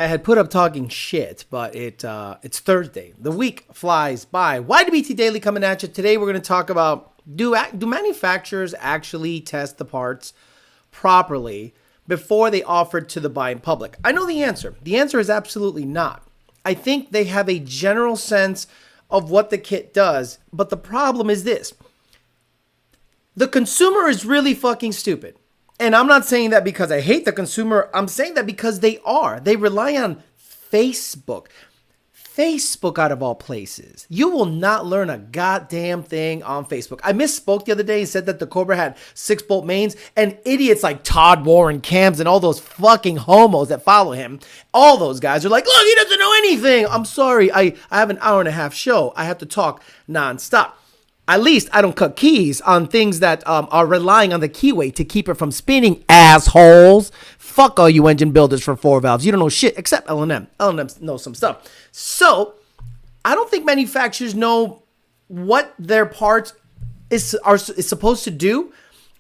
I had put up talking shit, but it's Thursday. The week flies by. YWT Daily coming at you. Today we're going to talk about do manufacturers actually test the parts properly before they offer it to the buying public? I know the answer. The answer is absolutely not. I think they have a general sense of what the kit does, but the problem is this. The consumer is really fucking stupid. And I'm not saying that because I hate the consumer. I'm saying that because they are. They rely on Facebook. Facebook out of all places. You will not learn a goddamn thing on Facebook. I misspoke the other day and said that the Cobra had 6-bolt mains, and idiots like Todd Warren Cams and all those fucking homos that follow him, all those guys are like, look, he doesn't know anything. I'm sorry. I have an hour and a half show. I have to talk nonstop. At least I don't cut keys on things that are relying on the keyway to keep it from spinning, assholes. Fuck all you engine builders for 4 valves. You don't know shit except L&M. L&M knows some stuff. So I don't think manufacturers know what their parts is supposed to do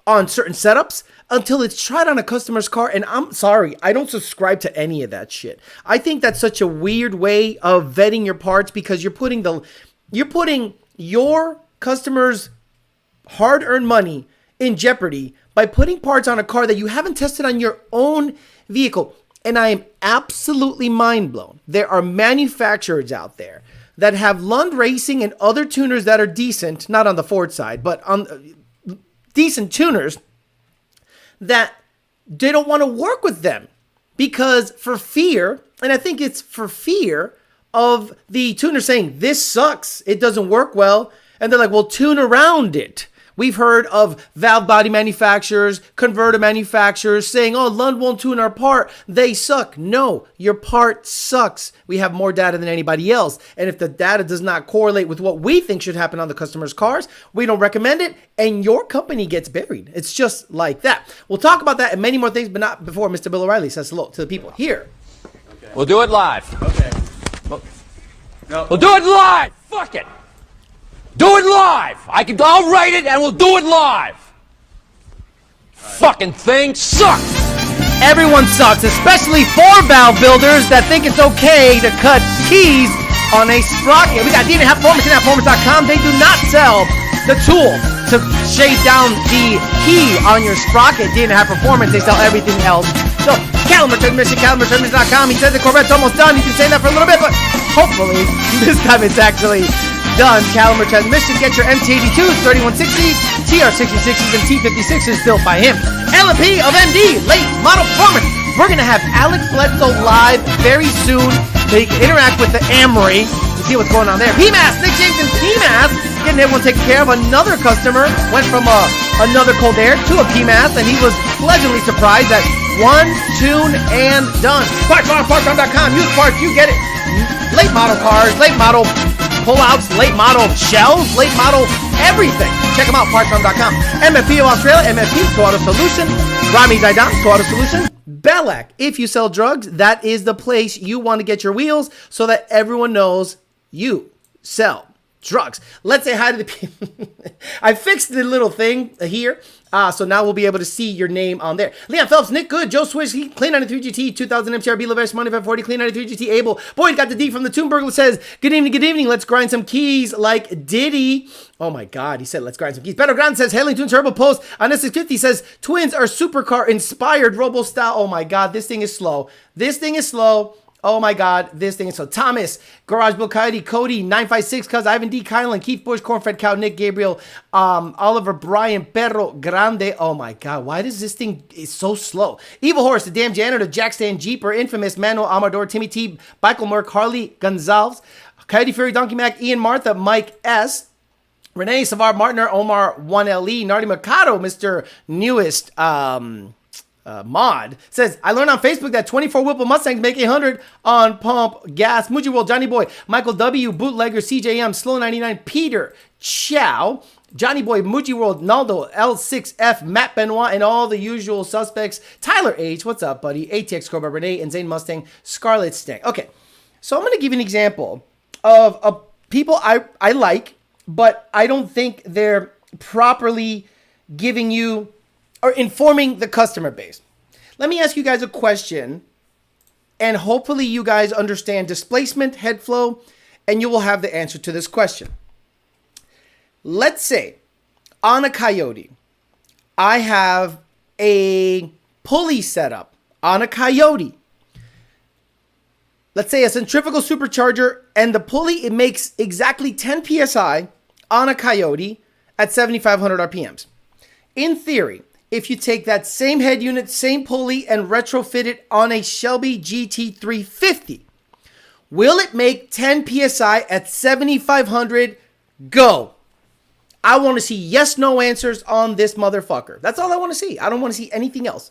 on certain setups until it's tried on a customer's car. And I'm sorry, I don't subscribe to any of that shit. I think that's such a weird way of vetting your parts because you're putting your customers' hard-earned money in jeopardy by putting parts on a car that you haven't tested on your own vehicle. And I am absolutely mind blown. There are manufacturers out there that have Lund Racing and other tuners that are decent, not on the Ford side, but on decent tuners that they don't want to work with them because for fear, and I think it's for fear of the tuner saying, this sucks, it doesn't work well. And they're like, well, tune around it. We've heard of valve body manufacturers, converter manufacturers saying, oh, Lund won't tune our part. They suck. No, your part sucks. We have more data than anybody else. And if the data does not correlate with what we think should happen on the customer's cars, we don't recommend it. And your company gets buried. It's just like that. We'll talk about that and many more things, but not before Mr. Bill O'Reilly says hello to the people here. Okay. We'll do it live. Okay. We'll do it live. Fuck it. Do it live! I'll write it and we'll do it live! Fucking thing sucks! Everyone sucks, especially 4-valve builders that think it's okay to cut keys on a sprocket. We got D&A Performance and Performance.com. They do not sell the tool to shave down the key on your sprocket. D&A Performance, they sell everything else. So, Caliber Transmission, CaliberTransmission.com. He says the Corvette's almost done. You can say that for a little bit, but hopefully this time it's actually done. Caliber Transmission. Get your MT82s, 3160s, TR66s, and T56s built by him. L&P of MD, late model performance. We're going to have Alex Bledsoe live very soon so he can interact with the Amory and see what's going on there. Pmas, Nick James and Pmas, getting everyone taken care of. Another customer went from another cold air to a Pmas, and he was pleasantly surprised that one tune and done. Parts.com. Use parts, you get it. Late model cars, late model pullouts, late model shells, late model everything. Check them out, parts.com. MFP of Australia, MFP, Auto Solution. Rami Zaidan, Auto Solution. Bellac, if you sell drugs, that is the place you want to get your wheels so that everyone knows you sell drugs. Let's say hi to the people. I fixed the little thing here. So now we'll be able to see your name on there. Leon Phelps, Nick Good, Joe Swish, Clean 93 GT, 2000 MTRB, Lavesh, Money 540, Clean 93 GT, Abel. Boyd got the D from the Toonberg, says, good evening, let's grind some keys like Diddy. Oh my God, he said, let's grind some keys. Beto Grande says, Hailing Toon Turbo Post on S650 says, twins are supercar inspired robo style. Oh my God, this thing is slow. Oh my God, this thing is so. Thomas, Garage Bill Coyote, Cody, 956, Cuz, Ivan D. Kylan, Keith Bush, Cornfed Cow, Nick Gabriel, Oliver Bryan, Perro Grande. Oh my God, why does this thing is so slow? Evil Horse, the damn janitor, Jack Stan, Jeeper, Infamous, Manuel Amador, Timmy T, Michael Merck, Harley Gonzalez, Coyote Fury, Donkey Mac, Ian Martha, Mike S. Renee Savar, Martiner, Omar 1LE, Nardi Mercado, Mr. Newest, Mod says, I learned on Facebook that 24 Whipple Mustangs make 100 on pump gas. Muji World, Johnny Boy, Michael W, Bootlegger, CJM, Slow 99, Peter Chow, Johnny Boy, Muji World, Naldo, L6F, Matt Benoit, and all the usual suspects. Tyler H, what's up, buddy? ATX Cobra, Renee, and Zane Mustang, Scarlet Stank. Okay, so I'm going to give you an example of people I like, but I don't think they're properly giving you or informing the customer base. Let me ask you guys a question. And hopefully you guys understand displacement, head flow, and you will have the answer to this question. Let's say on a Coyote, I have a pulley setup on a Coyote. Let's say a centrifugal supercharger, and the pulley, it makes exactly 10 PSI on a Coyote at 7,500 RPMs. In theory, if you take that same head unit, same pulley, and retrofit it on a Shelby GT350, will it make 10 PSI at 7,500? Go. I want to see yes, no answers on this motherfucker. That's all I want to see. I don't want to see anything else.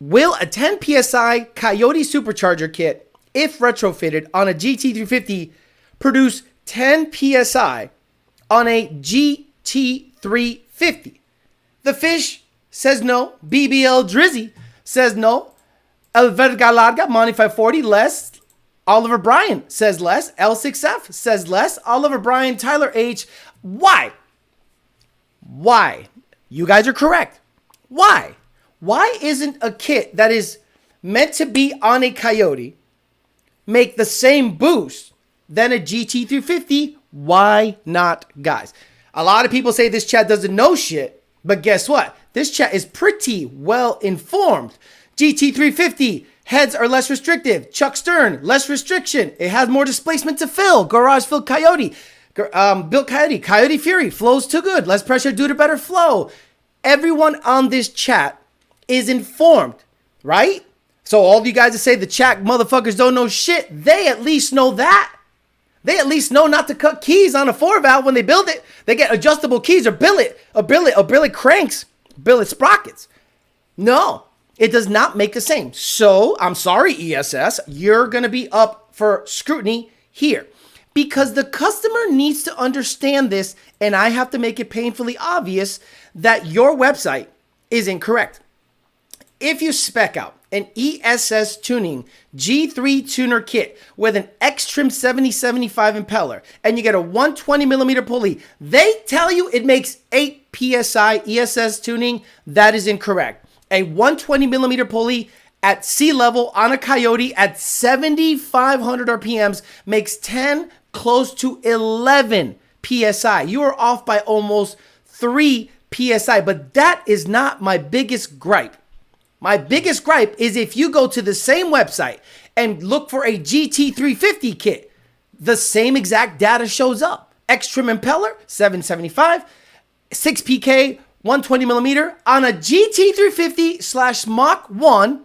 Will a 10 PSI Coyote supercharger kit, if retrofitted on a GT350, produce 10 PSI on a GT350? The Fish says no. BBL Drizzy says no. El Verga Larga, Monty 540, less. Oliver Bryan says less. L6F says less. Oliver Bryan, Tyler H. Why? Why? You guys are correct. Why? Why isn't a kit that is meant to be on a Coyote make the same boost than a GT350? Why not, guys? A lot of people say this chat doesn't know shit, but guess what? This chat is pretty well informed. GT350 heads are less restrictive. Chuck Stern, less restriction. It has more displacement to fill. Garage filled Coyote. Built Coyote. Coyote Fury flows too good. Less pressure due to better flow. Everyone on this chat is informed, right? So all of you guys that say the chat motherfuckers don't know shit, they at least know that. They at least know not to cut keys on a 4-valve when they build it. They get adjustable keys or billet cranks, billet sprockets. No, it does not make the same. So I'm sorry, ESS, you're going to be up for scrutiny here. Because the customer needs to understand this, and I have to make it painfully obvious that your website is incorrect. If you spec out an ESS tuning G3 tuner kit with an X-Trim 7075 impeller, and you get a 120 millimeter pulley, they tell you it makes 8 PSI ESS tuning. That is incorrect. A 120 millimeter pulley at sea level on a Coyote at 7,500 RPMs makes 10, close to 11 PSI. You are off by almost 3 PSI, but that is not my biggest gripe. My biggest gripe is if you go to the same website and look for a GT350 kit, the same exact data shows up. X-Trim impeller, 775, 6 PK, 120 millimeter on a GT350 / Mach 1,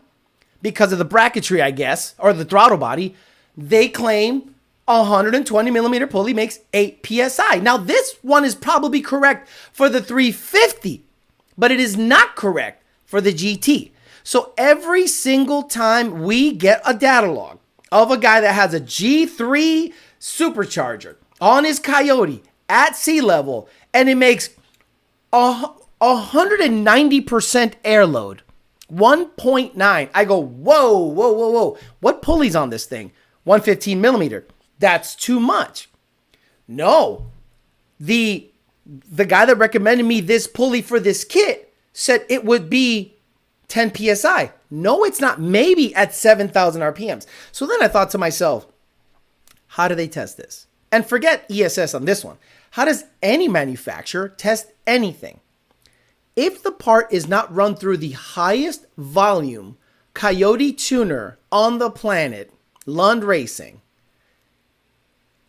because of the bracketry, I guess, or the throttle body, they claim 120 millimeter pulley makes 8 PSI. Now, this one is probably correct for the 350, but it is not correct for the GT. So every single time we get a data log of a guy that has a G3 supercharger on his Coyote at sea level, and it makes 190% air load, 1.9, I go, whoa. What pulley's on this thing? 115 millimeter. That's too much. No. The guy that recommended me this pulley for this kit said it would be 10 PSI. No, it's not. Maybe at 7,000 RPMs. So then I thought to myself, how do they test this? And forget ESS on this one. How does any manufacturer test anything? If the part is not run through the highest volume Coyote tuner on the planet, Lund Racing,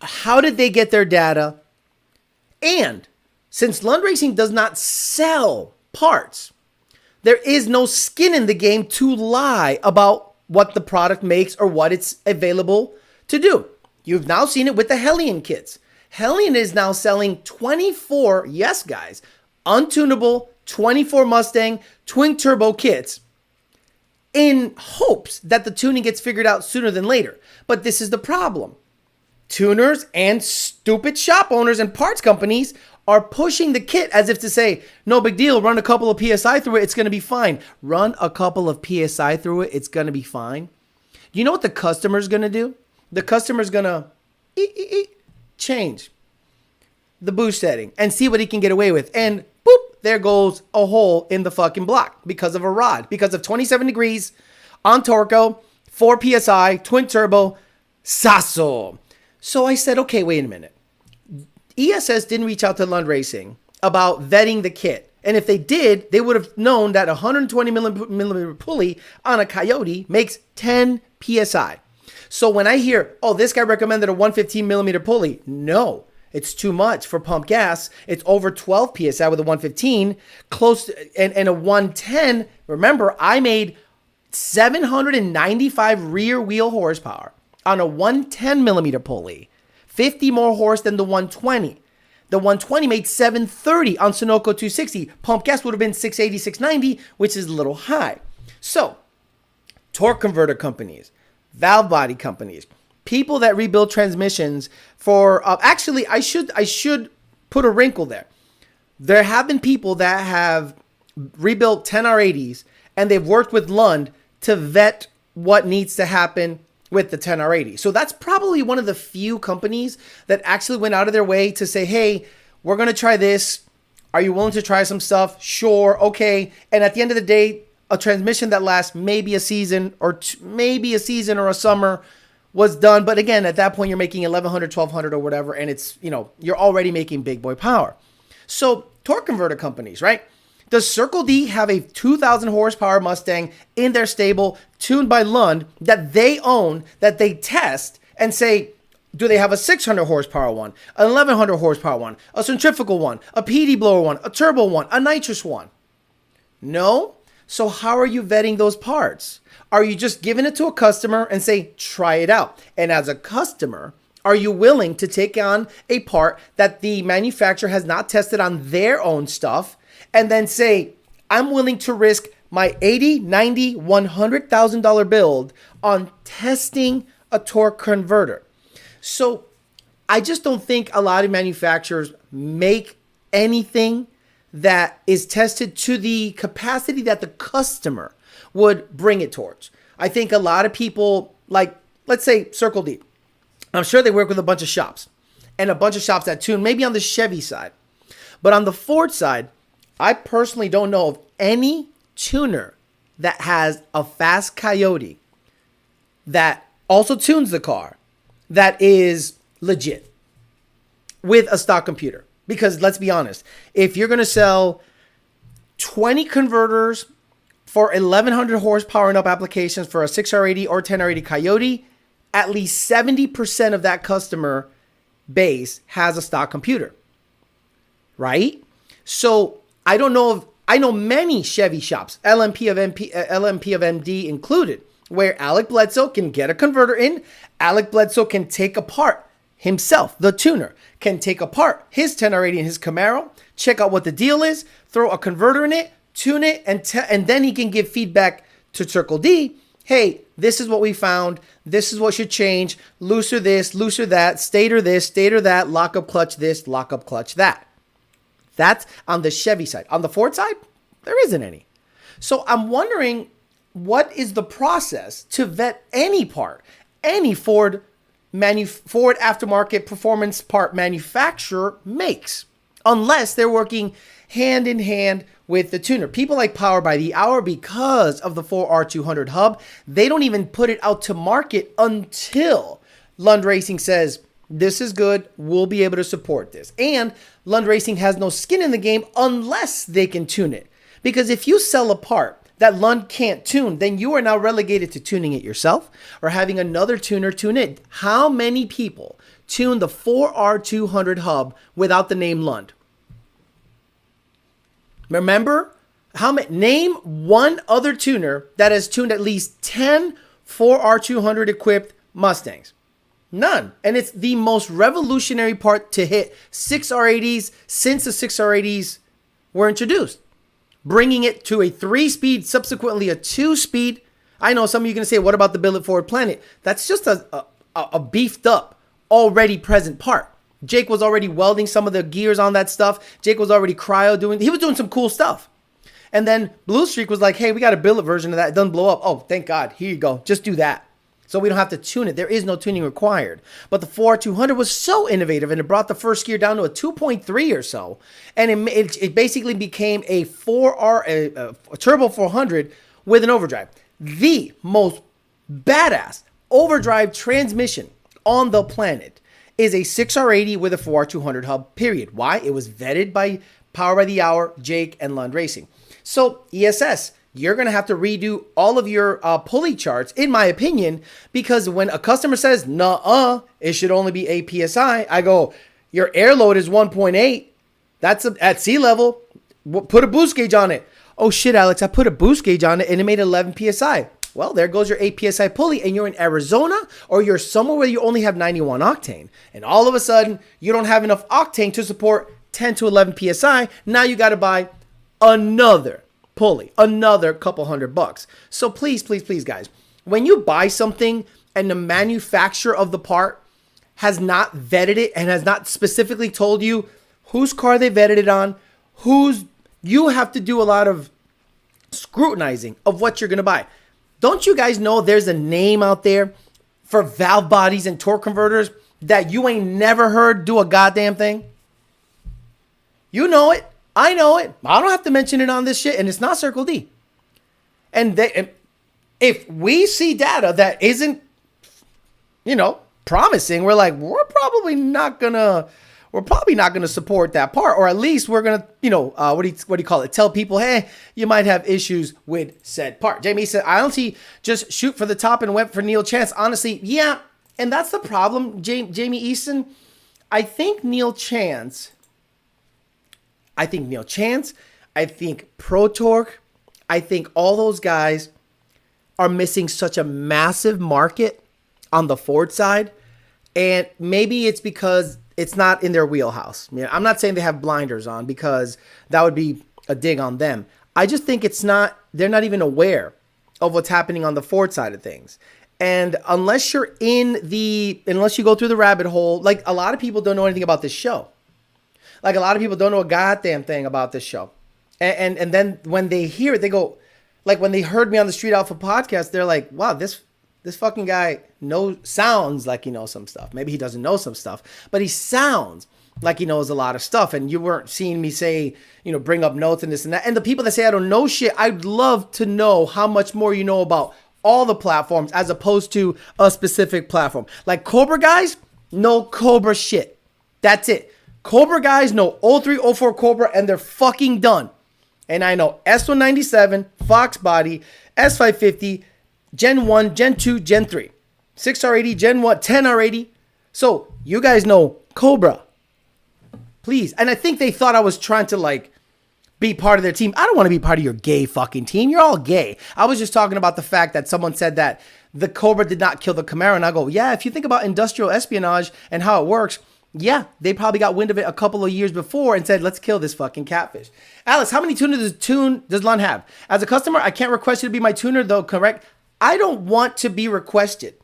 how did they get their data? And since Lund Racing does not sell parts, there is no skin in the game to lie about what the product makes or what it's available to do. You've now seen it with the Hellion kits. Hellion is now selling 24, yes guys, untunable 24 Mustang twin turbo kits in hopes that the tuning gets figured out sooner than later. But this is the problem. Tuners and stupid shop owners and parts companies are pushing the kit as if to say, no big deal, run a couple of PSI through it, it's going to be fine. Run a couple of PSI through it, it's going to be fine. You know what the customer's going to do? The customer's going to change the boost setting and see what he can get away with. And boop, there goes a hole in the fucking block because of a rod, because of 27 degrees on Torco, 4 PSI, twin turbo, Sasso. So I said, okay, wait a minute. ESS didn't reach out to Lund Racing about vetting the kit. And if they did, they would have known that 120 millimeter pulley on a Coyote makes 10 PSI. So when I hear, oh, this guy recommended a 115 millimeter pulley, no, it's too much for pump gas. It's over 12 PSI with a 115, close to, and a 110. Remember, I made 795 rear wheel horsepower on a 110 millimeter pulley, 50 more horse than the 120. The 120 made 730 on Sunoco 260. Pump gas would have been 680, 690, which is a little high. So, torque converter companies, valve body companies, people that rebuild transmissions for, actually, I should put a wrinkle there. There have been people that have rebuilt 10R80s and they've worked with Lund to vet what needs to happen with the 10R80. So that's probably one of the few companies that actually went out of their way to say, hey, we're going to try this. Are you willing to try some stuff? Sure. Okay. And at the end of the day, a transmission that lasts maybe a season or maybe a season or a summer was done. But again, at that point, you're making 1100, 1200 or whatever. And it's, you know, you're already making big boy power. So torque converter companies, right? Does Circle D have a 2,000 horsepower Mustang in their stable tuned by Lund that they own, that they test and say, do they have a 600 horsepower one, an 1100 horsepower one, a centrifugal one, a PD blower one, a turbo one, a nitrous one? No. So how are you vetting those parts? Are you just giving it to a customer and say, try it out? And as a customer, are you willing to take on a part that the manufacturer has not tested on their own stuff and then say, I'm willing to risk my $80, $90, $100,000 build on testing a torque converter? So I just don't think a lot of manufacturers make anything that is tested to the capacity that the customer would bring it towards. I think a lot of people, like, let's say Circle D, I'm sure they work with a bunch of shops and a bunch of shops that tune maybe on the Chevy side. But on the Ford side, I personally don't know of any tuner that has a fast Coyote that also tunes the car that is legit with a stock computer. Because let's be honest, if you're going to sell 20 converters for 1100 horsepower and up applications for a 6R80 or 10R80 Coyote, at least 70% of that customer base has a stock computer, right? So I don't know if, I know many Chevy shops, LMP of MD included, where Alec Bledsoe can get a converter in. Alec Bledsoe can take apart himself, the tuner, can take apart his 10R80 and his Camaro, check out what the deal is, throw a converter in it, tune it, and then he can give feedback to Circle D. Hey, this is what we found. This is what should change. Looser this, looser that, stator this, stator that, lockup clutch this, lockup clutch that. That's on the Chevy side. On the Ford side, there isn't any. So I'm wondering, what is the process to vet any part, any Ford aftermarket performance part manufacturer makes, unless they're working hand in hand with the tuner. People like Power by the Hour, because of the 4R200 hub, they don't even put it out to market until Lund Racing says, this is good, we'll be able to support this. And Lund Racing has no skin in the game unless they can tune it. Because if you sell a part that Lund can't tune, then you are now relegated to tuning it yourself or having another tuner tune it. How many people tune the 4R200 hub without the name Lund? Remember? Name one other tuner that has tuned at least 10 4R200 equipped Mustangs. None. And it's the most revolutionary part to hit 6R80s since the 6R80s were introduced. Bringing it to a 3-speed, subsequently a 2-speed. I know some of you are going to say, what about the Billet Ford Planet? That's just a beefed up, already present part. Jake was already welding some of the gears on that stuff. Jake was already he was doing some cool stuff. And then Blue Streak was like, hey, we got a billet version of that. It doesn't blow up. Oh, thank God. Here you go. Just do that. So we don't have to tune it. There is no tuning required. But the 4R200 was so innovative, and it brought the first gear down to a 2.3 or so. And it basically became a Turbo 400 with an overdrive. The most badass overdrive transmission on the planet is a 6R80 with a 4R200 hub, period. Why? It was vetted by Power by the Hour, Jake, and Lund Racing. So ESS, you're going to have to redo all of your pulley charts, in my opinion, because when a customer says, nuh-uh, it should only be 8 PSI, I go, your air load is 1.8. That's at sea level. Put a boost gauge on it. Oh shit, Alex, I put a boost gauge on it and it made 11 PSI. Well, there goes your 8 PSI pulley, and you're in Arizona or you're somewhere where you only have 91 octane. And all of a sudden, you don't have enough octane to support 10 to 11 PSI. Now you got to buy another pulley, another couple $100. So please, please, please, guys, when you buy something and the manufacturer of the part has not vetted it and has not specifically told you whose car they vetted it on, you have to do a lot of scrutinizing of what you're going to buy. Don't you guys know there's a name out there for valve bodies and torque converters that you ain't never heard do a goddamn thing? You know it. I know it. I don't have to mention it on this shit, and it's not Circle D. And if we see data that isn't, promising, we're like, we're probably not gonna support that part, or at least we're gonna, what do you call it? Tell people, hey, you might have issues with said part. Jamie said, I honestly just shoot for the top and went for Neil Chance. Honestly, yeah, and that's the problem, Jamie Easton. I think Neil Chance. I think Pro Torque. I think all those guys are missing such a massive market on the Ford side, and maybe it's because it's not in their wheelhouse. I'm not saying they have blinders on, because that would be a dig on them. I just think they're not even aware of what's happening on the Ford side of things. And unless you go through the rabbit hole, like a lot of people don't know anything about this show. Like a lot of people don't know a goddamn thing about this show. And then when they hear it, they go, like when they heard me on the Street Alpha podcast, they're like, wow, this fucking guy sounds like he knows some stuff. Maybe he doesn't know some stuff, but he sounds like he knows a lot of stuff. And you weren't seeing me say, bring up notes and this and that. And the people that say I don't know shit, I'd love to know how much more you know about all the platforms as opposed to a specific platform. Like Cobra guys know Cobra shit. That's it. Cobra guys know 03, 04 Cobra, and they're fucking done. And I know S197, Fox Body, S550, Gen 1, Gen 2, Gen 3, 6R80, Gen 1, 10R80. So you guys know Cobra. Please. And I think they thought I was trying to be part of their team. I don't want to be part of your gay fucking team. You're all gay. I was just talking about the fact that someone said that the Cobra did not kill the Camaro. And I go, yeah, if you think about industrial espionage and how it works, yeah, they probably got wind of it a couple of years before and said, let's kill this fucking catfish. Alex, how many tuners does Lund have? As a customer, I can't request you to be my tuner, though, correct? I don't want to be requested.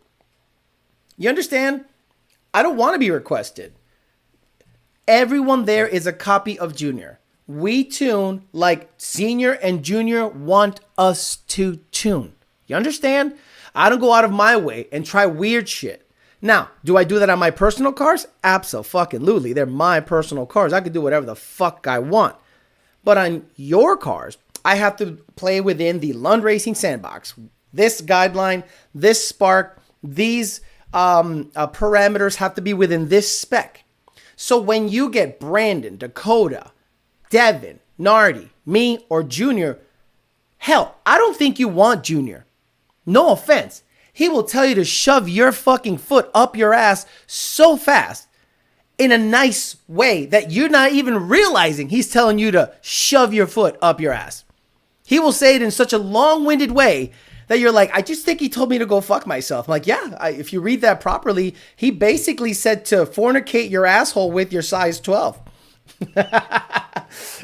You understand? I don't want to be requested. Everyone there is a copy of Junior. We tune like Senior and Junior want us to tune. You understand? I don't go out of my way and try weird shit. Now, do I do that on my personal cars? Abso-fucking-lutely. They're my personal cars. I can do whatever the fuck I want. But on your cars, I have to play within the Lund Racing sandbox. This guideline, this spark, these parameters have to be within this spec. So when you get Brandon, Dakota, Devin, Nardi, me, or Junior, hell, I don't think you want Junior. No offense. He will tell you to shove your fucking foot up your ass so fast in a nice way that you're not even realizing he's telling you to shove your foot up your ass. He will say it in such a long-winded way that you're like, I just think he told me to go fuck myself. I'm like, yeah, if you read that properly, he basically said to fornicate your asshole with your size 12.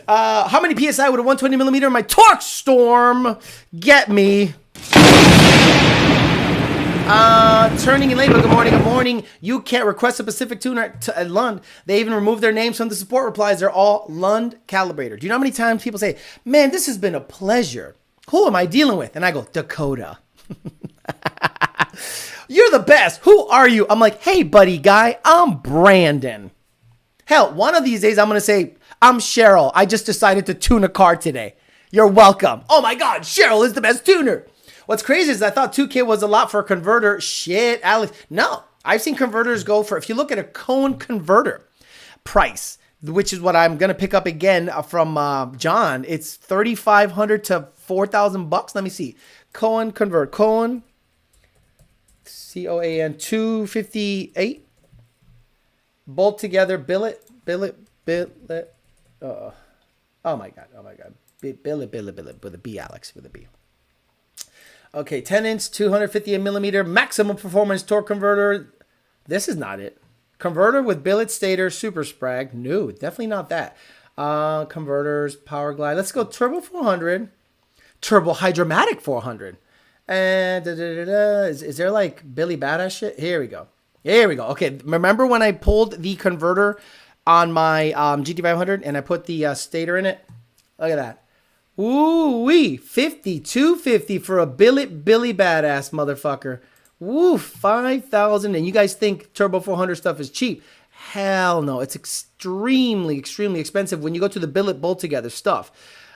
How many PSI would a 120 millimeter in my TorqStorm get me? Turning in labor, good morning. You can't request a Pacific tuner at Lund. They even removed their names from the support replies. They're all Lund calibrator. Do you know how many times people say, man, this has been a pleasure. Who am I dealing with? And I go, Dakota. You're the best. Who are you? I'm like, hey, buddy guy, I'm Brandon. Hell, one of these days I'm going to say, I'm Cheryl. I just decided to tune a car today. You're welcome. Oh my God, Cheryl is the best tuner. What's crazy is I thought 2K was a lot for a converter. Shit, Alex. No, I've seen converters go for, if you look at a cone converter price, which is what I'm going to pick up again from John, it's $3,500 to $4,000. Let me see. Cohen convert. Cohen, COAN, 258. Bolt together, billet. Oh my God. Billet, with a B, Alex, with a B. Okay, 10-inch, 250 millimeter, maximum performance torque converter. This is not it. Converter with billet stator, super sprag. No, definitely not that. Converters, power glide. Let's go turbo 400. Turbo hydromatic 400. And is there like Billy Badass shit? Here we go. Okay, remember when I pulled the converter on my GT500 and I put the stator in it? Look at that. Ooh-wee, 5250 for a Billy Badass motherfucker. Woo, 5,000. And you guys think Turbo 400 stuff is cheap? Hell no. It's extremely expensive when you go to the billet bolt together stuff.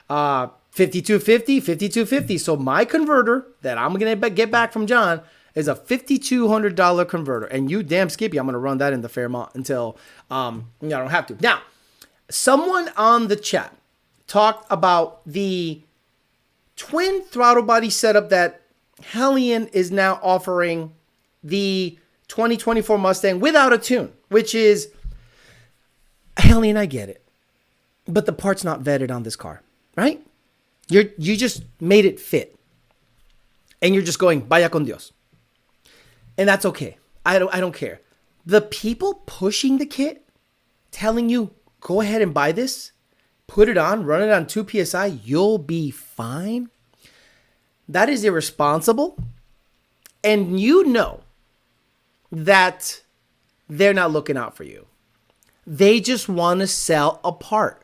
5250. So my converter that I'm going to get back from John is a $5,200 converter. And you damn Skippy, I'm going to run that in the Fairmont until I don't have to. Now, someone on the chat talked about the twin throttle body setup that Hellion is now offering the 2024 Mustang without a tune, which is, Hellion, I get it, but the part's not vetted on this car, right? You just made it fit, and you're just going vaya con Dios, and that's okay. I don't care. The people pushing the kit, telling you go ahead and buy this, put it on, run it on 2 PSI, you'll be fine. That is irresponsible. And you know that they're not looking out for you. They just want to sell a part.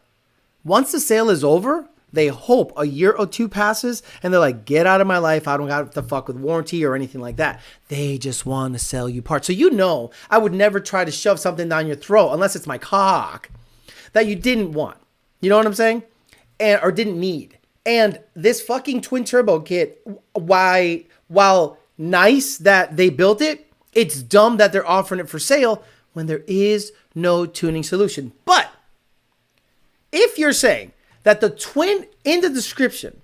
Once the sale is over, they hope a year or two passes and they're like, get out of my life. I don't got to fuck with warranty or anything like that. They just want to sell you parts. So you know I would never try to shove something down your throat unless it's my cock that you didn't want. You know what I'm saying? Or didn't need. And this fucking twin turbo kit, while nice that they built it, it's dumb that they're offering it for sale when there is no tuning solution. But if you're saying that the twin, in the description,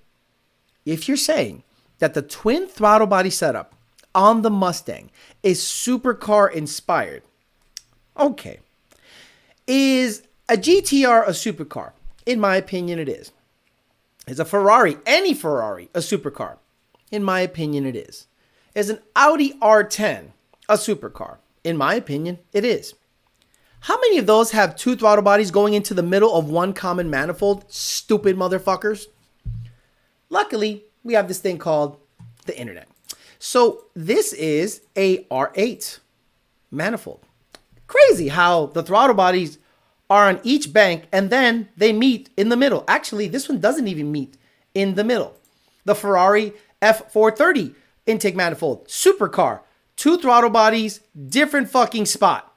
if you're saying that the twin throttle body setup on the Mustang is supercar inspired, okay. Is a GTR a supercar? In my opinion, it is. Is a Ferrari, any Ferrari, a supercar? In my opinion, it is. Is an Audi R10 a supercar? In my opinion, it is. How many of those have 2 throttle bodies going into the middle of one common manifold? Stupid motherfuckers. Luckily, we have this thing called the internet. So this is a R8 manifold. Crazy how the throttle bodies are on each bank and then they meet in the middle. Actually, this one doesn't even meet in the middle. The Ferrari F430 intake manifold, supercar, 2 throttle bodies, different fucking spot.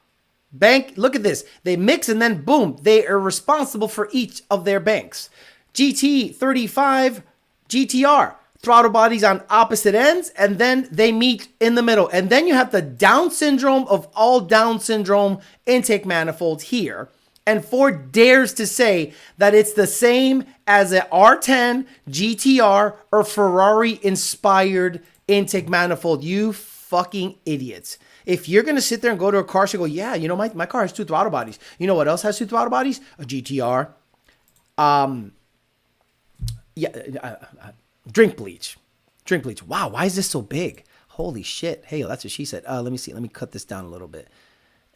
Bank, look at this. They mix and then boom, they are responsible for each of their banks. GT35 GTR, throttle bodies on opposite ends, and then they meet in the middle. And then you have the Down syndrome of all Down syndrome intake manifolds here. And Ford dares to say that it's the same as an R10, GTR, or Ferrari-inspired intake manifold. You fucking idiots. If you're going to sit there and go to a car show and go, yeah, you know, my car has 2 throttle bodies. You know what else has 2 throttle bodies? A GTR. Drink bleach. Wow, why is this so big? Holy shit. Hey, that's what she said. Let me see. Let me cut this down a little bit.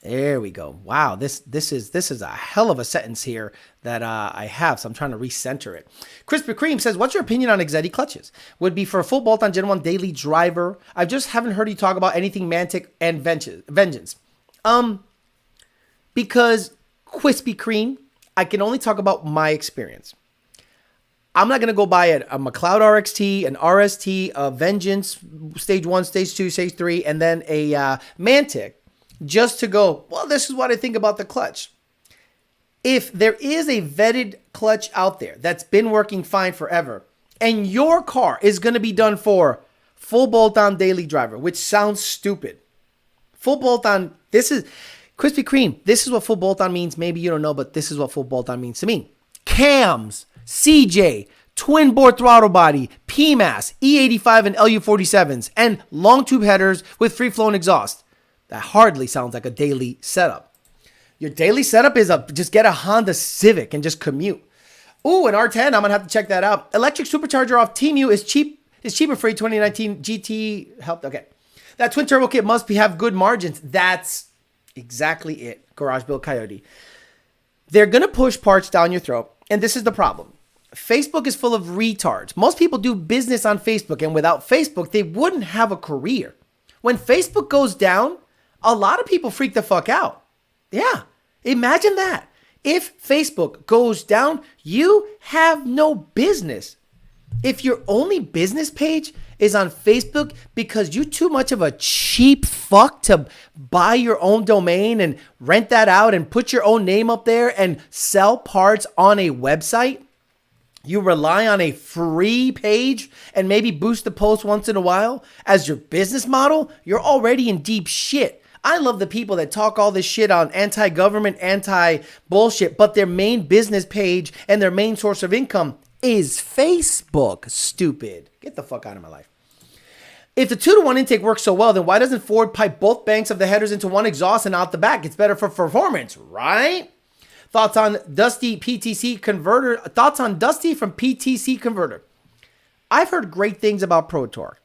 There we go. Wow, this is a hell of a sentence here that I have, so I'm trying to recenter it. Krispy Kreme says, what's your opinion on Exedy clutches? Would be for a full bolt on Gen 1 daily driver. I just haven't heard you talk about anything Mantic and Vengeance. Because Krispy Kreme, I can only talk about my experience. I'm not going to go buy a McLeod RXT, an RST, a Vengeance, stage 1, stage 2, stage 3, and then a Mantic. Just to go, well, this is what I think about the clutch. If there is a vetted clutch out there that's been working fine forever, and your car is going to be done for full bolt-on daily driver, which sounds stupid. Full bolt-on, this is Krispy Kreme. This is what full bolt-on means. Maybe you don't know, but this is what full bolt-on means to me. Cams, CJ, twin bore throttle body, Pmas, E85 and LU47s, and long tube headers with free-flowing exhaust. That hardly sounds like a daily setup. Your daily setup is just get a Honda Civic and just commute. Ooh, an R10, I'm gonna have to check that out. Electric supercharger off Temu is cheaper for a 2019 GT. Helped. Okay, that twin turbo kit must have good margins. That's exactly it. Garage Build Coyote. They're gonna push parts down your throat, and this is the problem. Facebook is full of retards. Most people do business on Facebook, and without Facebook, they wouldn't have a career. When Facebook goes down, a lot of people freak the fuck out. Yeah, imagine that. If Facebook goes down, you have no business. If your only business page is on Facebook because you're too much of a cheap fuck to buy your own domain and rent that out and put your own name up there and sell parts on a website, you rely on a free page and maybe boost the post once in a while as your business model, you're already in deep shit. I love the people that talk all this shit on anti-government, anti-bullshit, but their main business page and their main source of income is Facebook. Stupid. Get the fuck out of my life. If the 2-to-1 intake works so well, then why doesn't Ford pipe both banks of the headers into one exhaust and out the back? It's better for performance, right? Thoughts on Dusty PTC converter? Thoughts on Dusty from PTC Converter? I've heard great things about Pro Torque.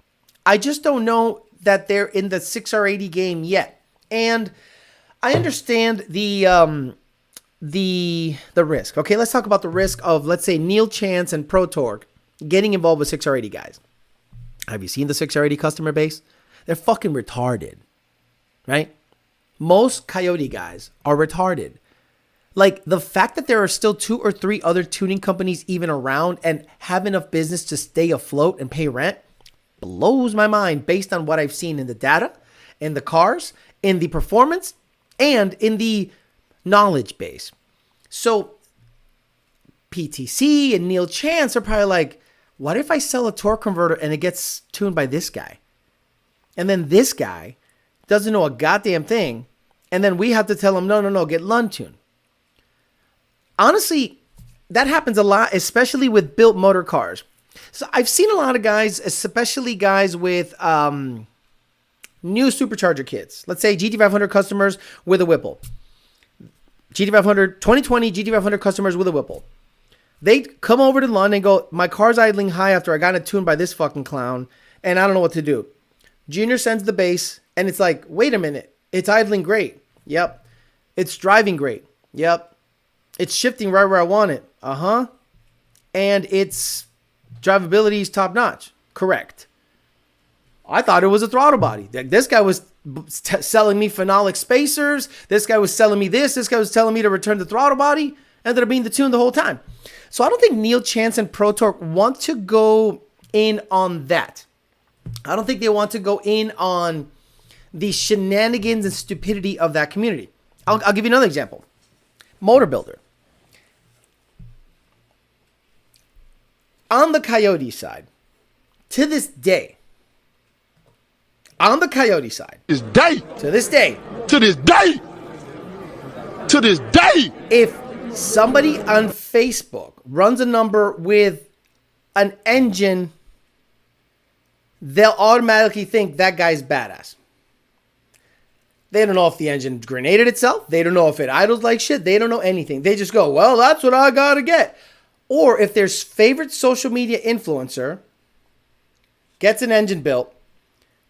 I just don't know that they're in the 6R80 game yet. And I understand the risk. Okay, let's talk about the risk of, let's say, Neil Chance and Pro Torque getting involved with 6R80 guys. Have you seen the 6R80 customer base? They're fucking retarded, right? Most Coyote guys are retarded. Like, the fact that there are still 2 or 3 other tuning companies even around and have enough business to stay afloat and pay rent blows my mind based on what I've seen in the data, in the cars, in the performance, and in the knowledge base. So PTC and Neil Chance are probably like, what if I sell a torque converter and it gets tuned by this guy? And then this guy doesn't know a goddamn thing. And then we have to tell him, no, get Lund tuned. Honestly, that happens a lot, especially with built motor cars. So I've seen a lot of guys, especially guys with new supercharger kits. Let's say GT500 customers with a Whipple. GT500, 2020 GT500 customers with a Whipple. They come over to Lund and go, my car's idling high after I got it tuned by this fucking clown, and I don't know what to do. Junior sends the base, and it's like, wait a minute. It's idling great. Yep. It's driving great. Yep. It's shifting right where I want it. Uh-huh. And its drivability is top-notch. Correct. I thought it was a throttle body. This guy was selling me phenolic spacers. This guy was selling me this. This guy was telling me to return the throttle body. Ended up being the tune the whole time. So I don't think Neil Chance and Pro Torque want to go in on that. I don't think they want to go in on the shenanigans and stupidity of that community. I'll give you another example. Motor Builder. On the Coyote side, to this day, on the Coyote side, To this day, if somebody on Facebook runs a number with an engine, they'll automatically think that guy's badass. They don't know if the engine grenaded itself. They don't know if it idles like shit. They don't know anything. They just go, well, that's what I gotta get. Or if their favorite social media influencer gets an engine built,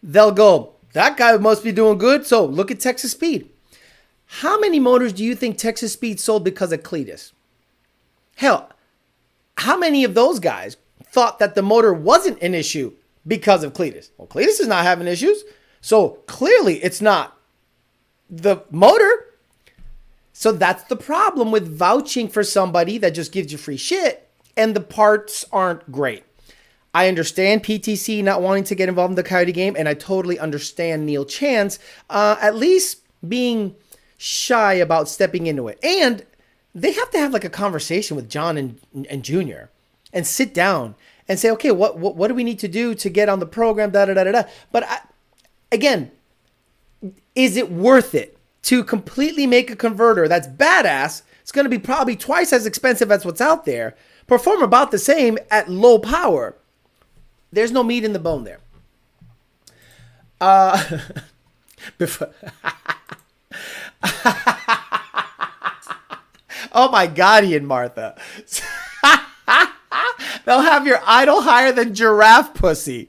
they'll go, that guy must be doing good, so look at Texas Speed. How many motors do you think Texas Speed sold because of Cleetus? Hell, how many of those guys thought that the motor wasn't an issue because of Cleetus? Well, Cleetus is not having issues, so clearly it's not the motor. So that's the problem with vouching for somebody that just gives you free shit and the parts aren't great. I understand PTC not wanting to get involved in the Coyote game, and I totally understand Neil Chance at least being shy about stepping into it. And they have to have like a conversation with John and Junior and sit down and say, okay, what do we need to do to get on the program? Da da da da da. But again, is it worth it to completely make a converter that's badass? It's going to be probably twice as expensive as what's out there. Perform about the same at low power. There's no meat in the bone there. Before oh my God, Ian Martha. They'll have your idle higher than giraffe pussy.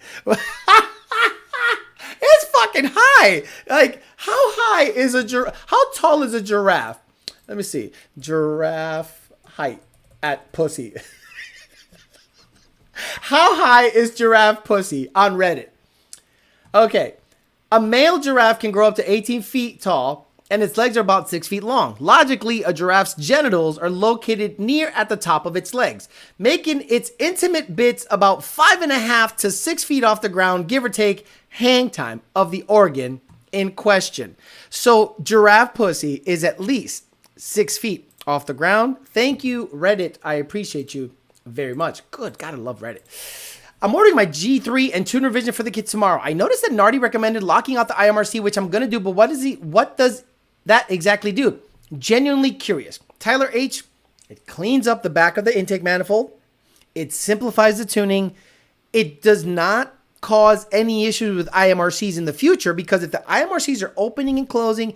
It's fucking high. Like, how high is a giraffe? How tall is a giraffe? Let me see. Giraffe height at pussy. How high is giraffe pussy on Reddit? Okay. A male giraffe can grow up to 18 feet tall, and its legs are about 6 feet long. Logically, a giraffe's genitals are located near at the top of its legs, making its intimate bits about 5.5 to 6 feet off the ground, give or take hang time of the organ in question. So giraffe pussy is at least 6 feet off the ground. Thank you, Reddit. I appreciate you very much. Good. Gotta love Reddit. I'm ordering my G3 and tuner revision for the kit tomorrow. I noticed that Nardi recommended locking out the IMRC, which I'm gonna do, but what does that exactly do? Genuinely curious. Tyler H, it cleans up the back of the intake manifold. It simplifies the tuning. It does not cause any issues with IMRCs in the future, because if the IMRCs are opening and closing,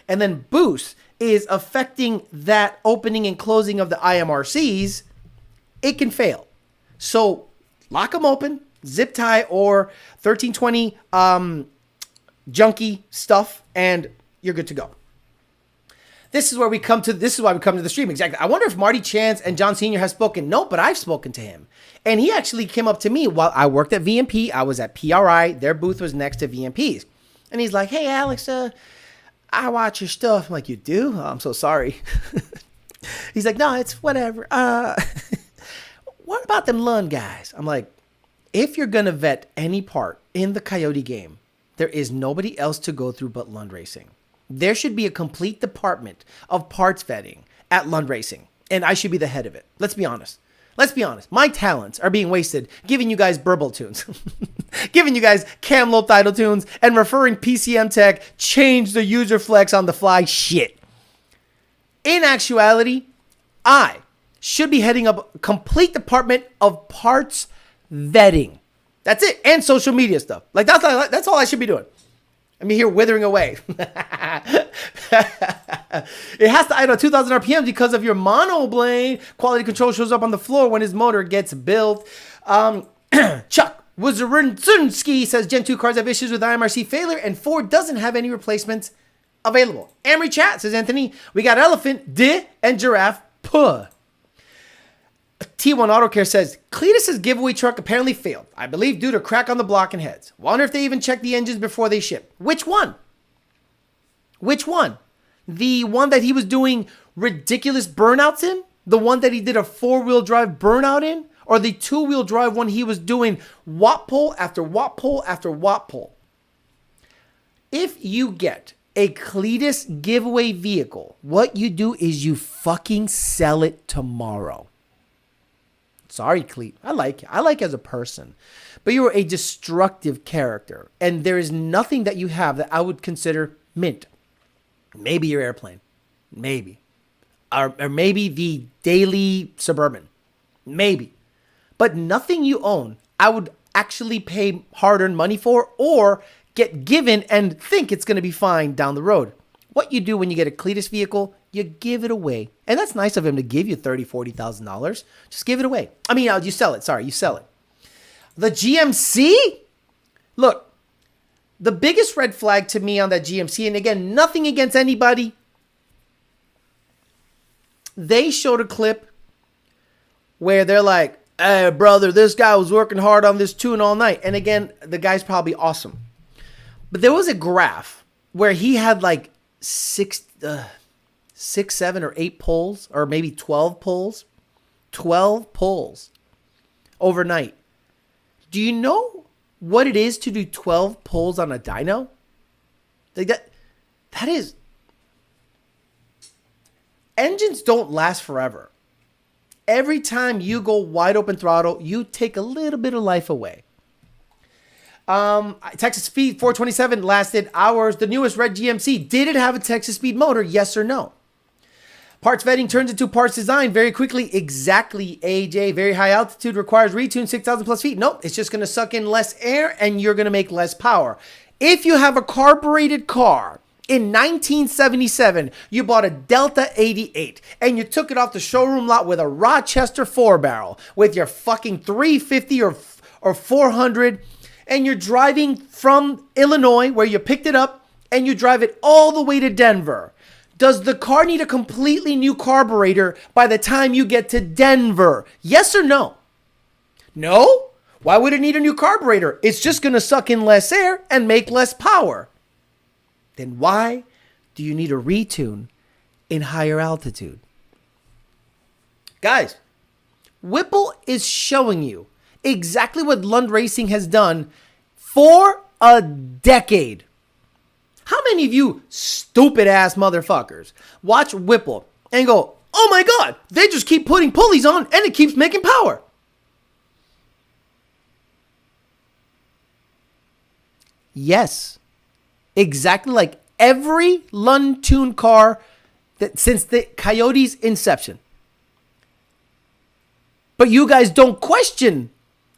and then boost is affecting that opening and closing of the IMRCs, it can fail. So lock them open, zip tie or 1320 junky stuff, and you're good to go. This is why we come to the stream. Exactly. I wonder if Marty Chance and John Sr. have spoken. No, but I've spoken to him. And he actually came up to me while I worked at VMP. I was at PRI. Their booth was next to VMP's. And he's like, hey, Alex, I watch your stuff. I'm like, you do? Oh, I'm so sorry. He's like, no, it's whatever. What about them Lund guys? I'm like, if you're going to vet any part in the Coyote game, there is nobody else to go through but Lund Racing. There should be a complete department of parts vetting at Lund Racing, and I should be the head of it. Let's be honest. My talents are being wasted giving you guys burble tunes, giving you guys cam lope idle tunes, and referring PCM Tech change the user flex on the fly shit. In actuality, I should be heading up a complete department of parts vetting. That's it. And social media stuff. Like, that's all I should be doing. I mean, here withering away. It has to idle 2,000 RPM because of your monoblade. Quality control shows up on the floor when his motor gets built. Chuck Wuzerinski says Gen 2 cars have issues with IMRC failure, and Ford doesn't have any replacements available. Amory Chat says, Anthony, we got elephant, and giraffe, puh. T1 Auto Care says, Cleetus' giveaway truck apparently failed. I believe due to crack on the block and heads. Wonder if they even checked the engines before they ship. Which one? The one that he was doing ridiculous burnouts in? The one that he did a 4-wheel drive burnout in? Or the 2-wheel drive one he was doing watt pole after watt pole after watt pole? If you get a Cleetus giveaway vehicle, what you do is you fucking sell it tomorrow. Sorry, Cleet. I like you as a person. But you are a destructive character. And there is nothing that you have that I would consider mint. Maybe your airplane. Maybe. Or maybe the daily Suburban. Maybe. But nothing you own, I would actually pay hard-earned money for or get given and think it's going to be fine down the road. What you do when you get a Cleetus vehicle, you give it away. And that's nice of him to give you $30,000, $40,000. Just give it away. I mean, you sell it. Sorry, you sell it. The GMC? Look, the biggest red flag to me on that GMC, and again, nothing against anybody. They showed a clip where they're like, hey, brother, this guy was working hard on this tune all night. And again, the guy's probably awesome. But there was a graph where he had like 6, 7, or 8 pulls, or maybe 12 pulls. 12 pulls overnight. Do you know what it is to do 12 pulls on a dyno? Like that is... Engines don't last forever. every time you go wide open throttle, you take a little bit of life away. Texas Speed 427 lasted hours. The newest red GMC, did it have a Texas Speed motor? Yes or no? Parts vetting turns into parts design very quickly. Exactly, AJ. Very high altitude requires retune 6,000 plus feet. Nope, it's just going to suck in less air and you're going to make less power. If you have a carbureted car, in 1977, you bought a Delta 88 and you took it off the showroom lot with a Rochester 4-barrel with your fucking 350 or 400, and you're driving from Illinois where you picked it up and you drive it all the way to Denver. Does the car need a completely new carburetor by the time you get to Denver? Yes or no? No? Why would it need a new carburetor? It's just going to suck in less air and make less power. Then why do you need a retune in higher altitude? Guys, Whipple is showing you exactly what Lund Racing has done for a decade. How many of you stupid ass motherfuckers watch Whipple and go, oh my God, they just keep putting pulleys on and it keeps making power? Yes. Exactly like every Lund tuned car that since the Coyote's inception. But you guys don't question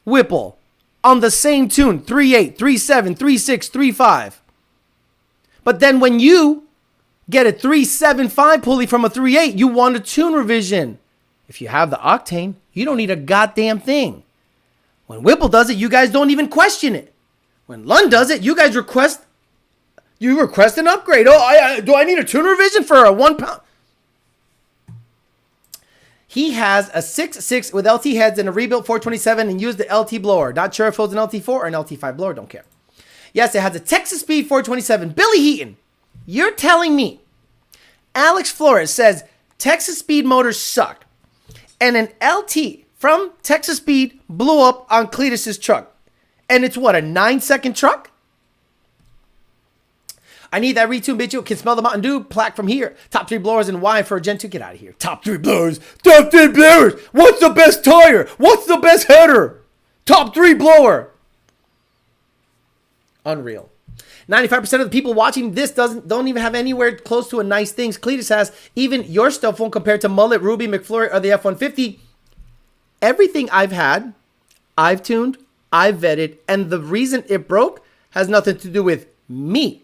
Whipple on the same tune, 3.8, 3.7, 3.6, 3.5. But then when you get a 3.75 pulley from a 3.8, you want a tune revision. If you have the octane, you don't need a goddamn thing. When Whipple does it, you guys don't even question it. When Lund does it, you guys request an upgrade. Oh, do I need a tune revision for a 1 pound? He has a 6.6 with LT heads and a rebuilt 427 and used the LT blower. Not sure if it was an LT4 or an LT5 blower. Don't care. Yes, it has a Texas Speed 427. Billy Heaton, you're telling me Alex Flores says Texas Speed motors suck and an LT from Texas Speed blew up on Cleetus' truck. And it's what, a 9-second truck? I need that retune, bitch. You can smell the Mountain Dew plaque from here. Top 3 blowers and why for a Gen 2. Get out of here. Top 3 blowers. Top 3 blowers. What's the best tire? What's the best header? Top 3 blower. Unreal. 95% of the people watching this don't even have anywhere close to a nice things Cleetus has. Even your stuff won't compare to Mullet, Ruby, McFlurry, or the F-150. Everything I've had, I've tuned, I've vetted, and the reason it broke has nothing to do with me.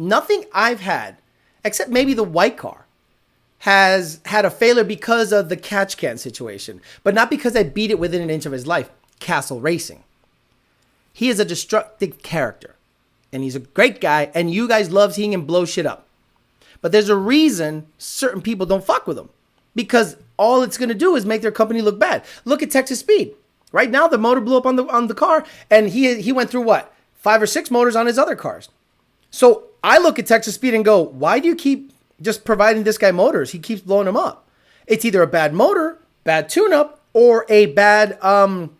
Nothing I've had, except maybe the white car, has had a failure because of the catch can situation, but not because I beat it within an inch of his life. Castle Racing. He is a destructive character, and he's a great guy, and you guys love seeing him blow shit up. But there's a reason certain people don't fuck with him, because all it's going to do is make their company look bad. Look at Texas Speed. Right now, the motor blew up on the car, and he went through what? 5 or 6 motors on his other cars. So I look at Texas Speed and go, why do you keep just providing this guy motors? He keeps blowing them up. It's either a bad motor, bad tune-up, or a bad, or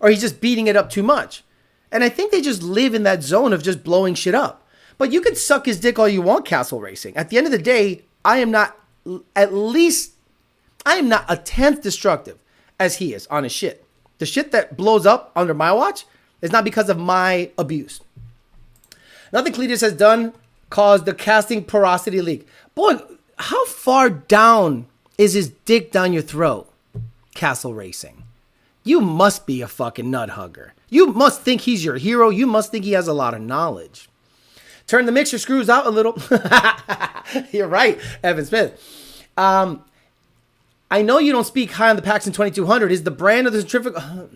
he's just beating it up too much. And I think they just live in that zone of just blowing shit up. But you can suck his dick all you want, Castle Racing. At the end of the day, I am not a 10th destructive as he is on his shit. The shit that blows up under my watch is not because of my abuse. Nothing Cleetus has done caused the casting porosity leak. Boy, how far down is his dick down your throat, Castle Racing? You must be a fucking nut hugger. You must think he's your hero. You must think he has a lot of knowledge. Turn the mixture screws out a little. You're right, Evan Smith. I know you don't speak high on the Paxton 2200. Is the brand of the centrifugal...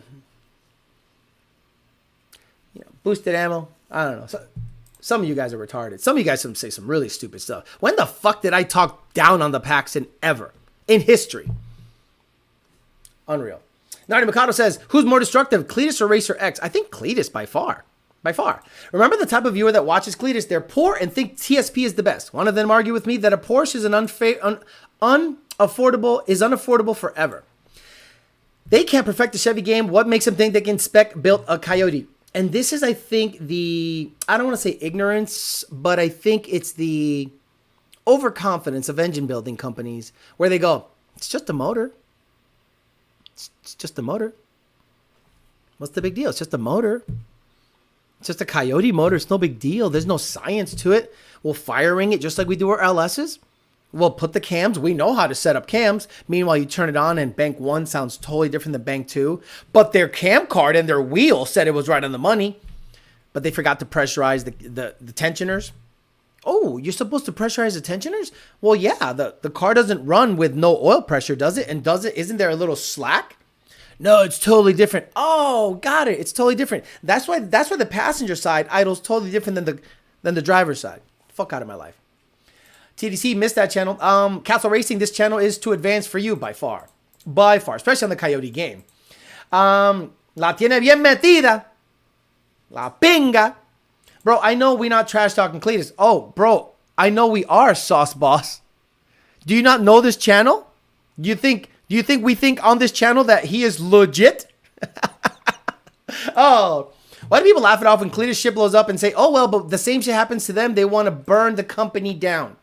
boosted ammo? I don't know. Some of you guys are retarded. Some of you guys say some really stupid stuff. When the fuck did I talk down on the Paxton ever? In history. Unreal. Nardi Mikado says, who's more destructive, Cleetus or Racer X? I think Cleetus by far. By far. Remember the type of viewer that watches Cleetus? They're poor and think TSP is the best. One of them argue with me that a Porsche is unaffordable forever. They can't perfect the Chevy game. What makes them think they can spec build a Coyote? And this is, I think, I don't want to say ignorance, but I think it's the overconfidence of engine building companies where they go, it's just a motor. It's just a motor. What's the big deal? It's just a motor. It's just a Coyote motor. It's no big deal. There's no science to it. We'll fire ring it just like we do our LSs. We'll put the cams. We know how to set up cams. Meanwhile, you turn it on and bank 1 sounds totally different than bank 2. But their cam card and their wheel said it was right on the money. But they forgot to pressurize the tensioners. Oh, you're supposed to pressurize the tensioners? Well, yeah, the car doesn't run with no oil pressure, does it? And isn't there a little slack? No, it's totally different. Oh, got it. It's totally different. That's why the passenger side idles totally different than the driver's side. Fuck out of my life. TDC missed that channel. Castle Racing, this channel is too advanced for you by far. By far, especially on the Coyote game. La tiene bien metida. La pinga. Bro, I know we're not trash talking Cleetus. Oh, bro, I know we are, Sauce Boss. Do you not know this channel? Do you think we think on this channel that he is legit? Oh, why do people laugh it off when Cleetus shit blows up and say, oh, well, but the same shit happens to them. They want to burn the company down.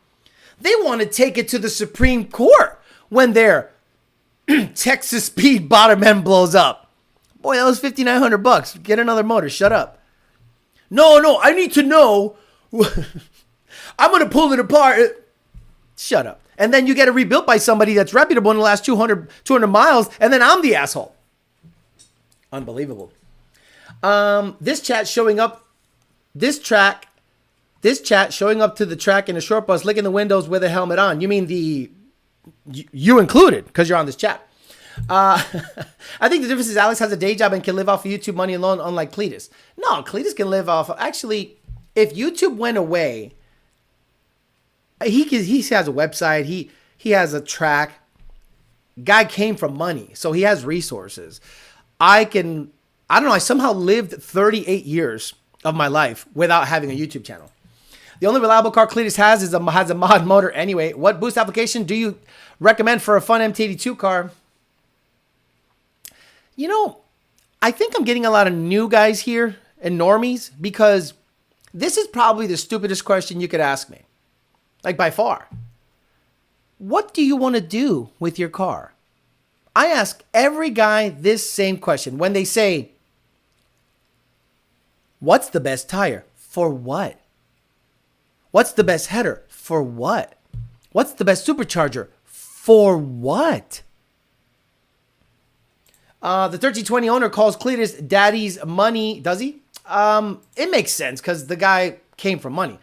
They want to take it to the Supreme Court when their Texas Speed bottom end blows up. Boy, that was $5,900. Get another motor. Shut up. No, I need to know. I'm going to pull it apart. Shut up. And then you get it rebuilt by somebody that's reputable in the last 200 miles, and then I'm the asshole. Unbelievable. This chat showing up to the track in a short bus, licking the windows with a helmet on. You mean you included, because you're on this chat. I think the difference is Alex has a day job and can live off of YouTube money alone, unlike Cleetus. No, Cleetus can live off. Actually, if YouTube went away, he has a website. He has a track. Guy came from money, so he has resources. I don't know. I somehow lived 38 years of my life without having a YouTube channel. The only reliable car Cleetus has a mod motor anyway. What boost application do you recommend for a fun MT82 car? You know, I think I'm getting a lot of new guys here and normies because this is probably the stupidest question you could ask me. Like by far. What do you want to do with your car? I ask every guy this same question when they say, what's the best tire? For what? What's the best header? For what? What's the best supercharger? For what? The 1320 owner calls Cleetus daddy's money. Does he? It makes sense because the guy came from money.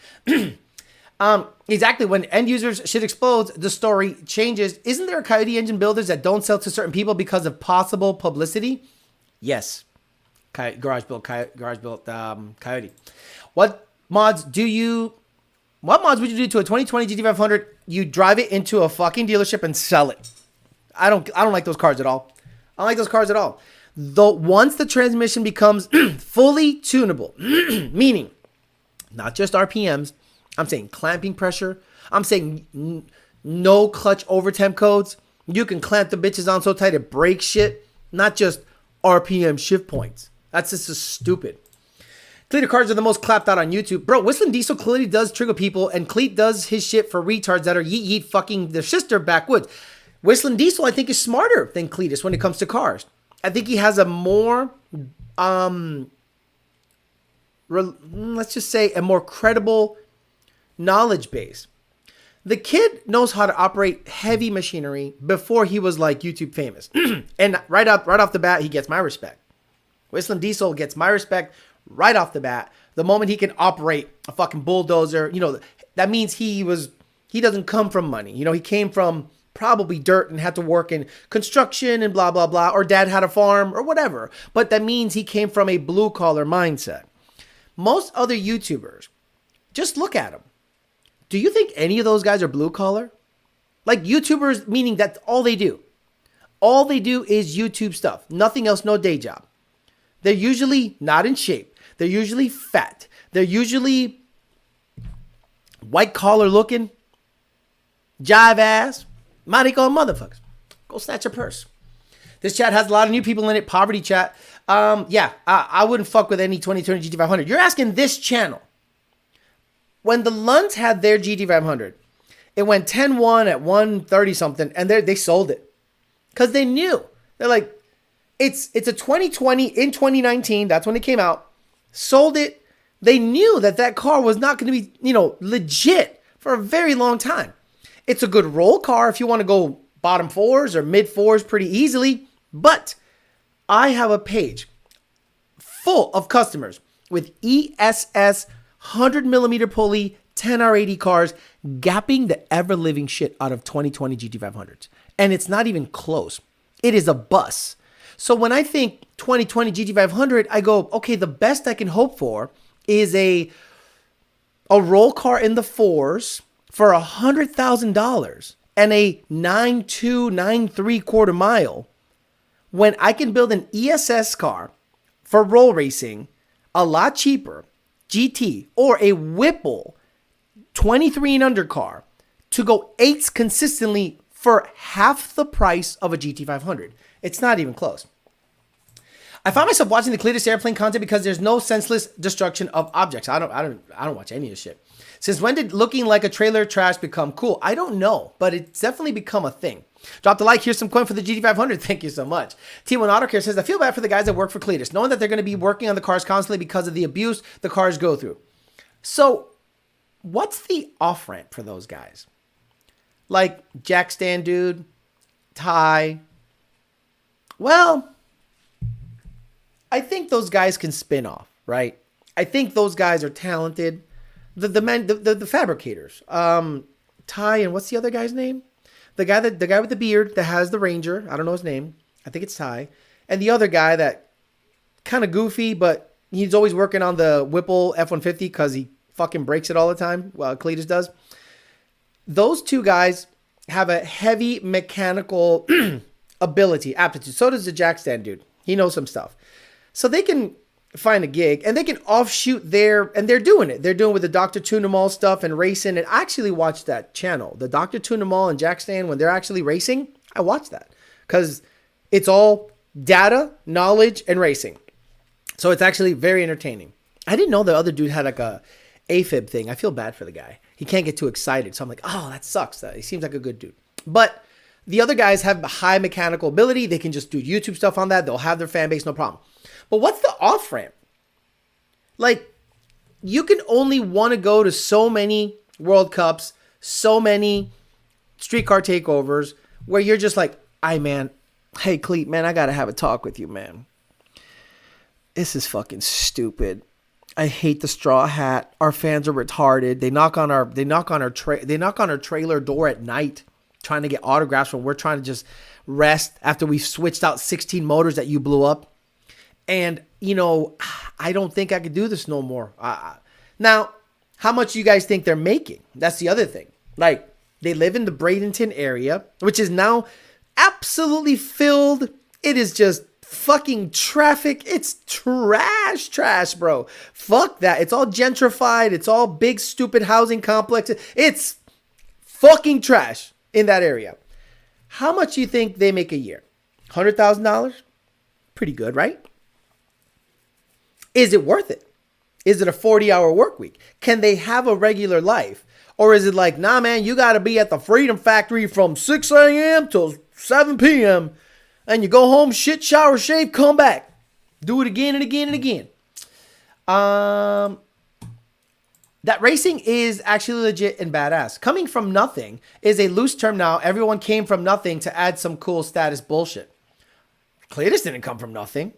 Exactly. When end users shit explodes, the story changes. Isn't there a Coyote engine builders that don't sell to certain people because of possible publicity? Yes. Garage built Coyote. What mods would you do to a 2020 GT500? You drive it into a fucking dealership and sell it. I don't like those cars at all. I don't like those cars at all. Though once the transmission becomes fully tunable, meaning not just RPMs, I'm saying clamping pressure. I'm saying no clutch over temp codes. You can clamp the bitches on so tight it breaks shit. Not just RPM shift points. That's just so stupid. Cleetus cars are the most clapped out on YouTube. Bro, WhistlinDiesel clearly does trigger people, and Cleet does his shit for retards that are yeet fucking their sister backwoods. WhistlinDiesel, I think, is smarter than Cleetus when it comes to cars. I think he has a more, let's just say, a more credible knowledge base. The kid knows how to operate heavy machinery before he was like YouTube famous. And right off the bat, he gets my respect. WhistlinDiesel gets my respect right off the bat. The moment he can operate a fucking bulldozer, that means he doesn't come from money. He came from probably dirt and had to work in construction and blah, blah, blah, or dad had a farm or whatever. But that means he came from a blue collar mindset. Most other YouTubers, just look at them. Do you think any of those guys are blue collar? Like YouTubers, meaning that's all they do. All they do is YouTube stuff. Nothing else, no day job. They're usually not in shape. They're usually fat. They're usually white collar looking, jive ass, maricon motherfuckers. Go snatch a purse. This chat has a lot of new people in it. Poverty chat. I wouldn't fuck with any 2020 GT500. You're asking this channel. When the Lunds had their GT500, it went 10-1 at 130 something, and they sold it. Because they knew. They're like, It's a 2020 in 2019. That's when it came out. Sold it. They knew that car was not going to be, legit for a very long time. It's a good roll car if you want to go bottom fours or mid fours pretty easily. But I have a page full of customers with ESS 100mm pulley 10R80 cars gapping the ever-living shit out of 2020 GT500s. And it's not even close. It is a bus. So when I think 2020 GT500, I go, okay, the best I can hope for is a roll car in the fours for $100,000 and a 9.2, 9.75 mile when I can build an ESS car for roll racing a lot cheaper, GT, or a Whipple 23 and under car to go 8s consistently for half the price of a GT500. It's not even close. I find myself watching the Cleetus airplane content because there's no senseless destruction of objects. I don't watch any of this shit. Since when did looking like a trailer trash become cool? I don't know, but it's definitely become a thing. Drop the like. Here's some coin for the GT500. Thank you so much. T1 AutoCare says, I feel bad for the guys that work for Cleetus, knowing that they're going to be working on the cars constantly because of the abuse the cars go through. So what's the off-ramp for those guys? Like jack stand dude, Ty. Well, I think those guys can spin off, right? I think those guys are talented. The fabricators, Ty, and what's the other guy's name? The guy with the beard that has the Ranger. I don't know his name. I think it's Ty. And the other guy that kind of goofy, but he's always working on the Whipple F-150 because he fucking breaks it all the time. Well, Cleetus does. Those two guys have a heavy mechanical ability, aptitude. So does the jack stand dude. He knows some stuff. So they can find a gig and they can offshoot and they're doing it. They're doing with the Dr. Tunamal stuff and racing. And I actually watched that channel, the Dr. Tunamal and Jack Stan, when they're actually racing. I watched that because it's all data, knowledge, and racing. So it's actually very entertaining. I didn't know the other dude had like a AFib thing. I feel bad for the guy. He can't get too excited. So I'm like, oh, that sucks. He seems like a good dude. But the other guys have high mechanical ability. They can just do YouTube stuff on that. They'll have their fan base, no problem. But what's the off-ramp? Like, you can only want to go to so many World Cups, so many streetcar takeovers, where you're just like, hey, Cleet, man, I got to have a talk with you, man. This is fucking stupid. I hate the straw hat. Our fans are retarded. They knock on our trailer door at night trying to get autographs when we're trying to just rest after we've switched out 16 motors that you blew up. And, I don't think I could do this no more. Now, how much do you guys think they're making? That's the other thing. Like, they live in the Bradenton area, which is now absolutely filled. It is just fucking traffic. It's trash, bro. Fuck that. It's all gentrified. It's all big, stupid housing complexes. It's fucking trash in that area. How much do you think they make a year? $100,000? Pretty good, right? Is it worth it? Is it a 40-hour work week? Can they have a regular life? Or is it like, nah, man, you got to be at the Freedom Factory from 6 a.m. till 7 p.m. and you go home, shit, shower, shave, come back. Do it again and again and again. That racing is actually legit and badass. Coming from nothing is a loose term now. Everyone came from nothing to add some cool status bullshit. Cleetus didn't come from nothing.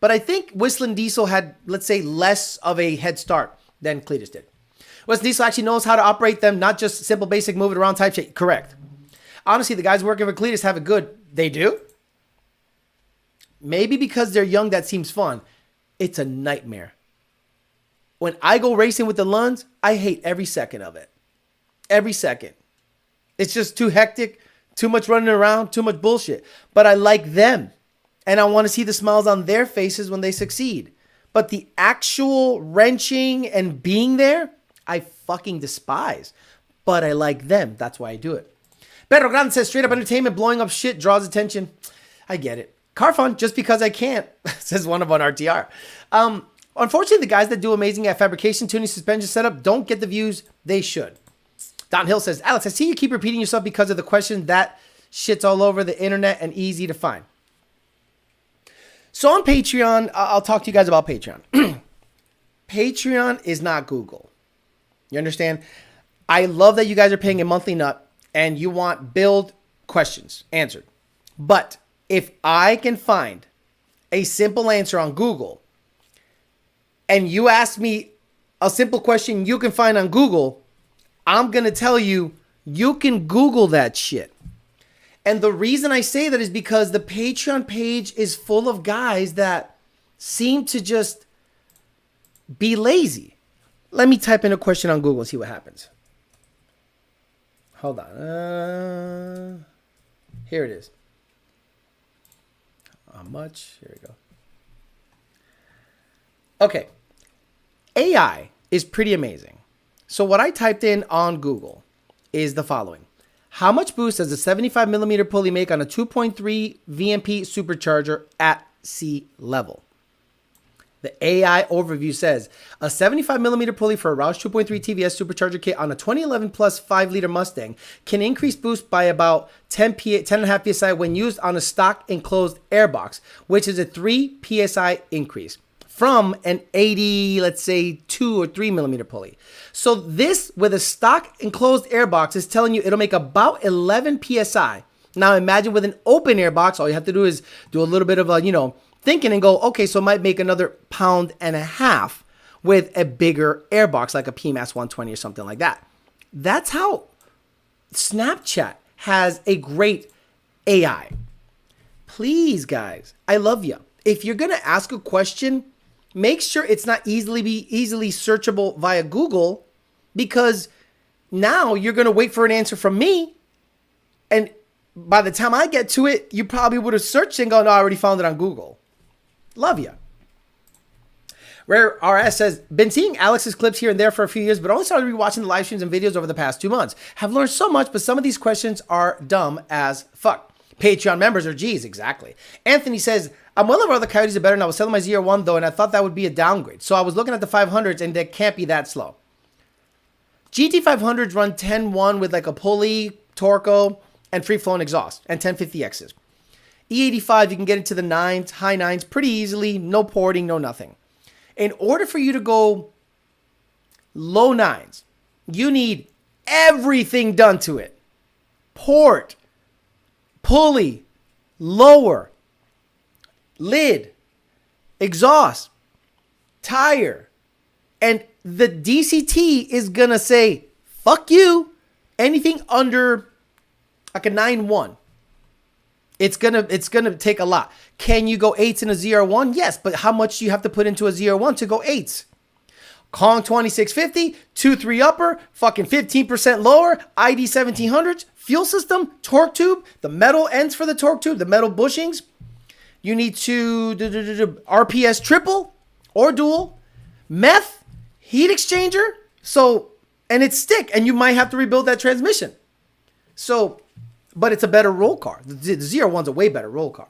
But I think WhistlinDiesel had, let's say, less of a head start than Cleetus did. WhistlinDiesel actually knows how to operate them, not just simple, basic, move it around type shit. Correct. Honestly, the guys working for Cleetus have it good. They do. Maybe because they're young, that seems fun. It's a nightmare. When I go racing with the Lunds, I hate every second of it. Every second. It's just too hectic, too much running around, too much bullshit. But I like them. And I want to see the smiles on their faces when they succeed. But the actual wrenching and being there, I fucking despise. But I like them. That's why I do it. Pedro Grande says, straight up entertainment, blowing up shit draws attention. I get it. Car fun, just because I can't, says one of on RTR. Unfortunately, the guys that do amazing at fabrication, tuning, suspension setup don't get the views they should. Don Hill says, Alex, I see you keep repeating yourself because of the question. That shit's all over the internet and easy to find. So on Patreon, I'll talk to you guys about Patreon. Patreon is not Google. You understand? I love that you guys are paying a monthly nut and you want build questions answered. But if I can find a simple answer on Google and you ask me a simple question you can find on Google, I'm going to tell you, you can Google that shit. And the reason I say that is because the Patreon page is full of guys that seem to just be lazy. Let me type in a question on Google and see what happens. Hold on. Here it is. How much? Here we go. Okay. AI is pretty amazing. So what I typed in on Google is the following. How much boost does a 75 millimeter pulley make on a 2.3 VMP supercharger at sea level? The AI overview says a 75 millimeter pulley for a Roush 2.3 TVS supercharger kit on a 2011 plus 5 liter Mustang can increase boost by about 10.5 psi when used on a stock enclosed airbox, which is a 3 psi increase from an 80, let's say 2 or 3 millimeter pulley. So this with a stock enclosed airbox is telling you it'll make about 11 psi. Now imagine with an open airbox, all you have to do is do a little bit of a, thinking and go, okay, so it might make another 1.5 pounds with a bigger airbox like a Pmas 120 or something like that. That's how Snapchat has a great AI. Please, guys, I love you. If you're going to ask a question, make sure it's not easily searchable via Google, because now you're going to wait for an answer from me. And by the time I get to it, you probably would have searched and gone, no, I already found it on Google. Love you. Rare RS says, been seeing Alex's clips here and there for a few years, but only started rewatching the live streams and videos over the past 2 months. Have learned so much, but some of these questions are dumb as fuck. Patreon members are G's, exactly. Anthony says, I'm well aware the Coyotes are better, and I was selling my ZR1 though, and I thought that would be a downgrade. So I was looking at the 500s, and they can't be that slow. GT500s run 10.1 with like a pulley, Torco, and free-flowing exhaust, and 1050Xs. E85, you can get into the 9s, high 9s pretty easily, no porting, no nothing. In order for you to go low 9s, you need everything done to it. Port, pulley, lower, lid, exhaust, tire. And the DCT is going to say, fuck you, anything under like a 9.1. It's gonna take a lot. Can you go 8s in a ZR1? Yes, but how much do you have to put into a ZR1 to go 8s? Kong 2650, 2.3 upper, fucking 15% lower, ID 1700s, fuel system, torque tube, the metal ends for the torque tube, the metal bushings. You need to RPS triple or dual, meth, heat exchanger. So, and it's stick, and you might have to rebuild that transmission. So, but it's a better roll car. The ZR1's a way better roll car.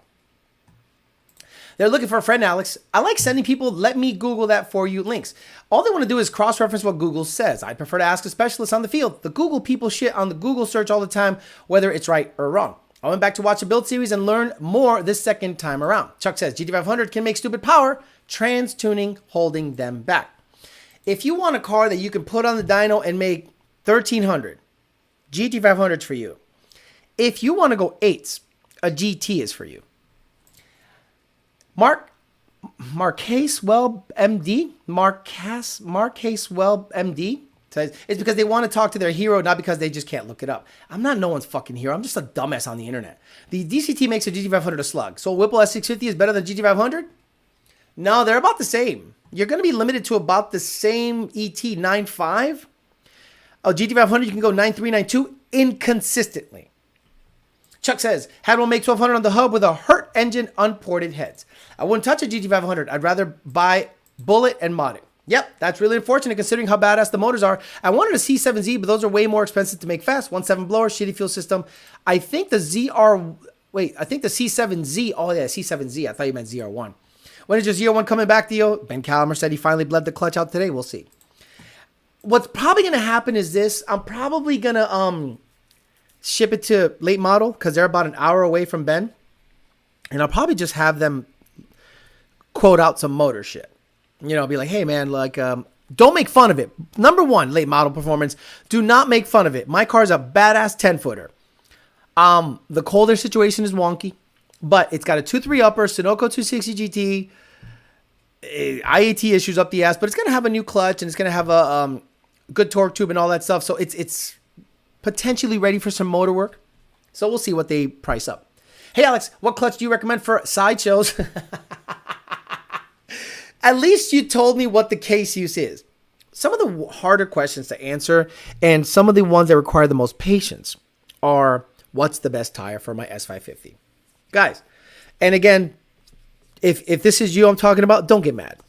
They're looking for a friend, Alex. I like sending people, let me Google that for you links. All they want to do is cross-reference what Google says. I prefer to ask a specialist on the field. The Google people shit on the Google search all the time, whether it's right or wrong. I went back to watch a build series and learn more this second time around. Chuck says, GT500 can make stupid power, trans tuning holding them back. If you want a car that you can put on the dyno and make 1,300, GT500's for you. If you want to go 8s, a GT is for you. Marquez Weld MD says it's because they want to talk to their hero, not because they just can't look it up. I'm not no one's fucking hero. I'm just a dumbass on the internet. The DCT makes a GT500 a slug. So Whipple S650 is better than GT500? No, they're about the same. You're going to be limited to about the same ET 9.5. A GT500, you can go 9.3, 9.2 inconsistently. Chuck says, had one make 1,200 on the hub with a hurt engine, unported heads. I wouldn't touch a GT500. I'd rather buy bullet and mod it. Yep, that's really unfortunate considering how badass the motors are. I wanted a C7Z, but those are way more expensive to make fast. 1.7 blower, shitty fuel system. I think the C7Z, oh yeah, C7Z. I thought you meant ZR1. When is your ZR1 coming back, Theo? Ben Calamer said he finally bled the clutch out today. We'll see. What's probably going to happen is this. I'm probably going to ship it to late model because they're about an hour away from Ben. And I'll probably just have them quote out some motor shit. You know, be like, hey man, like, don't make fun of it. Number one, late model performance. Do not make fun of it. My car's a badass 10-footer. The colder situation is wonky, but it's got a 2.3 upper, Sunoco 260 GT, IAT issues up the ass, but it's going to have a new clutch and it's going to have a good torque tube and all that stuff. So it's potentially ready for some motor work. So we'll see what they price up. Hey, Alex, what clutch do you recommend for sideshows? At least you told me what the case use is. Some of the harder questions to answer and some of the ones that require the most patience are, what's the best tire for my S550? Guys, and again, if this is you I'm talking about, don't get mad.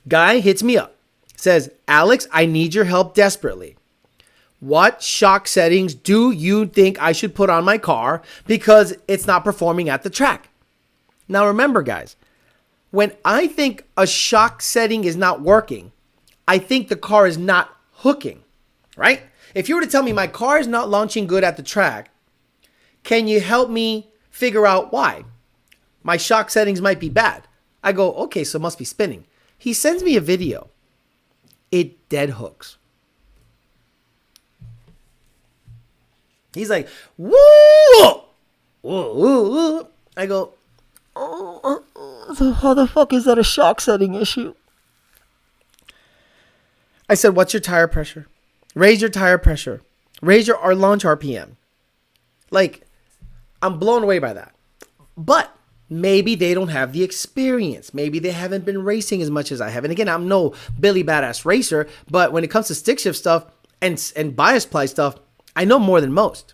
Guy hits me up, says, Alex, I need your help desperately. What shock settings do you think I should put on my car because it's not performing at the track? Now remember, guys, when I think a shock setting is not working, I think the car is not hooking, right? If you were to tell me my car is not launching good at the track, can you help me figure out why? My shock settings might be bad. I go, okay, so it must be spinning. He sends me a video. It dead hooks. He's like, woo! Whoa, woo, woo. I go, so how the fuck is that a shock setting issue? I said, what's your tire pressure? Raise your tire pressure. Raise your launch RPM. Like, I'm blown away by that. But maybe they don't have the experience. Maybe they haven't been racing as much as I have. And again, I'm no Billy Badass racer, but when it comes to stick shift stuff and bias ply stuff, I know more than most.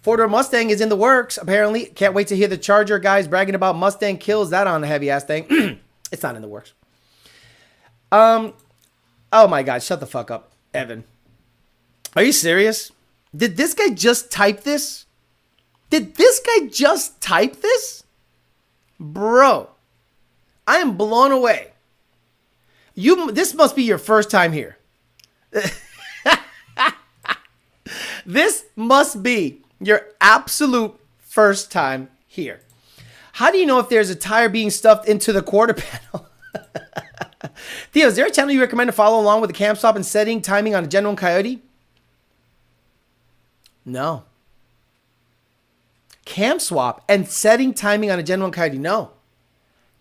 Four-door Mustang is in the works, apparently. Can't wait to hear the Charger guys bragging about Mustang kills that on a heavy-ass thing. It's not in the works. Oh my God, shut the fuck up, Evan. Are you serious? Did this guy just type this? Did this guy just type this? Bro, I am blown away. This must be your first time here. This must be your absolute first time here. How do you know if there's a tire being stuffed into the quarter panel? Theo, is there a channel you recommend to follow along with the cam stop and setting timing on a genuine Coyote? No. Cam swap and setting timing on a genuine Coyote? No.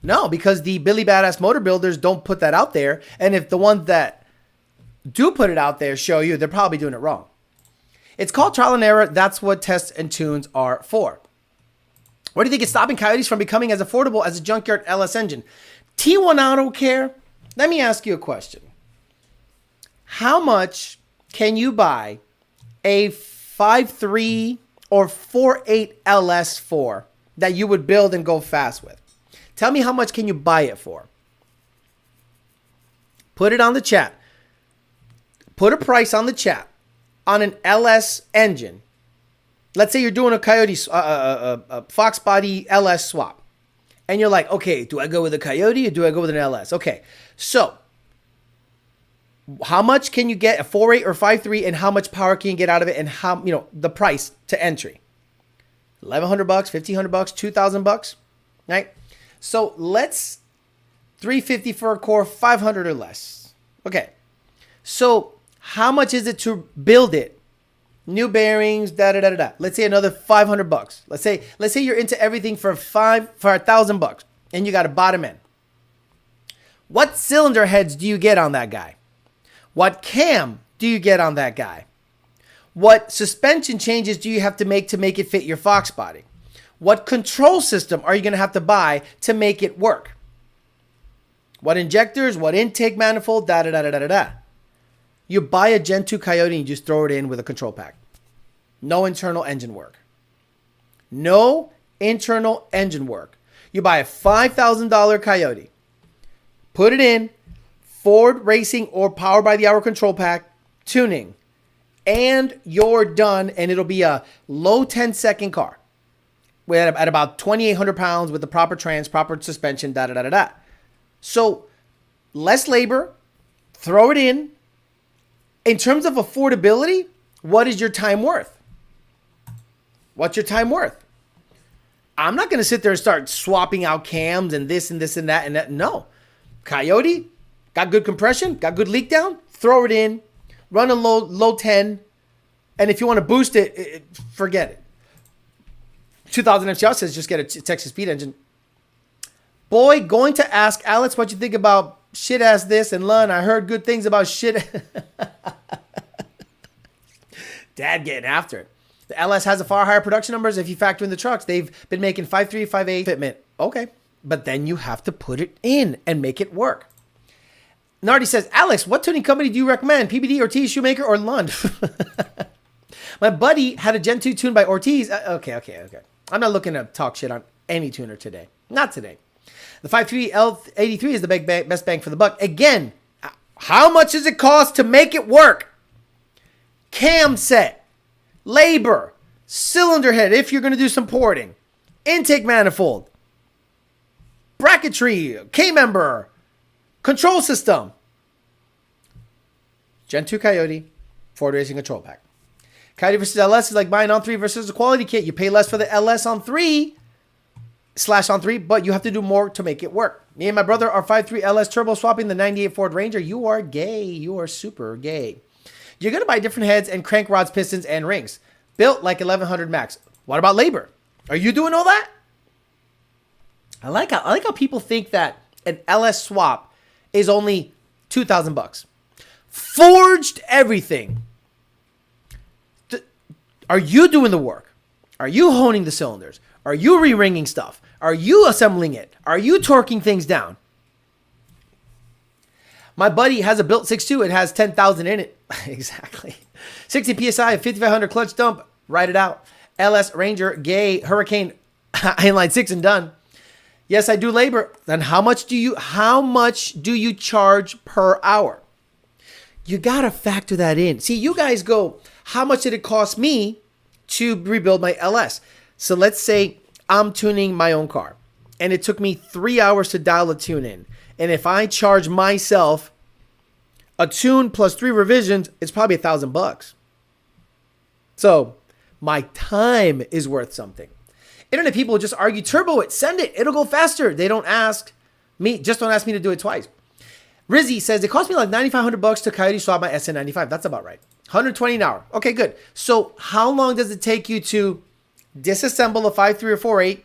No, because the Billy Badass motor builders don't put that out there. And if the ones that do put it out there show you, they're probably doing it wrong. It's called trial and error. That's what tests and tunes are for. What do you think is stopping Coyotes from becoming as affordable as a Junkyard LS engine? T1 Auto Care, let me ask you a question. How much can you buy a 5.3 or 4.8 LS for that you would build and go fast with? Tell me how much can you buy it for? Put it on the chat. Put a price on the chat. On an LS engine, let's say you're doing a Coyote, a Fox Body LS swap, and you're like, okay, do I go with a Coyote or do I go with an LS? Okay, so how much can you get a 4.8 or 5.3, and how much power can you get out of it, and how, you know, the price to entry? $1,100, $1,500, $2,000, right? So let's $350 for a core, $500 or less. Okay, so how much is it to build it? New bearings, da-da-da-da-da. Let's say another $500. Let's say you're into everything for $1,000 and you got a bottom end. What cylinder heads do you get on that guy? What cam do you get on that guy? What suspension changes do you have to make it fit your Fox body? What control system are you going to have to buy to make it work? What injectors, what intake manifold, da-da-da-da-da-da. You buy a Gen 2 Coyote and you just throw it in with a control pack. No internal engine work. No internal engine work. You buy a $5,000 Coyote. Put it in, Ford Racing or Power by the Hour control pack, tuning, and you're done, and it'll be a low 10-second car at about 2,800 pounds with the proper trans, proper suspension, da-da-da-da-da. So less labor, throw it in. In terms of affordability, what is your time worth? What's your time worth? I'm not going to sit there and start swapping out cams and this and this and that and that. No. Coyote, got good compression, got good leak down, throw it in, run a low 10, and if you want to boost it, forget it. 2000 MCR says just get a Texas speed engine. Boy, going to ask Alex what you think about shit ass this and Lun. I heard good things about shit. Dad getting after it. The LS has a far higher production numbers if you factor in the trucks. They've been making 5.3, 5.8 fitment. Okay. But then you have to put it in and make it work. Nardi says, Alex, what tuning company do you recommend? PBD, Ortiz, Shoemaker, or Lund? My buddy had a Gen 2 tuned by Ortiz. Okay. I'm not looking to talk shit on any tuner today. Not today. The 5.3 L83 is the best bang for the buck. Again, how much does it cost to make it work? Cam set, labor, cylinder head if you're going to do some porting, intake manifold, bracketry, K-member, control system. Gen 2 Coyote, Ford Racing Control Pack. Coyote versus LS is like buying on 3 versus a quality kit. You pay less for the LS on 3 / on 3, but you have to do more to make it work. Me and my brother are 5.3 LS turbo swapping the 98 Ford Ranger. You are gay. You are super gay. You're going to buy different heads and crank rods, pistons, and rings. Built like 1100 max. What about labor? Are you doing all that? I like how people think that an LS swap is only $2,000. Forged everything. Are you doing the work? Are you honing the cylinders? Are you re-ringing stuff? Are you assembling it? Are you torquing things down? My buddy has a built 6.2. It has 10,000 in it. Exactly. 60 PSI, 5,500 clutch dump. Write it out. LS Ranger, gay, Hurricane, inline 6 and done. Yes, I do labor. Then how much do you charge per hour? You got to factor that in. See, you guys go, how much did it cost me to rebuild my LS? So let's say I'm tuning my own car and it took me 3 hours to dial a tune in. And if I charge myself a tune plus 3 revisions, it's probably $1,000. So my time is worth something. Internet people just argue, turbo it, send it, it'll go faster. They don't ask me, just don't ask me to do it twice. Rizzy says, it cost me like $9,500 to Coyote swap my SN95. That's about right. 120 an hour. Okay, good. So how long does it take you to disassemble a 5.3 or 4.8,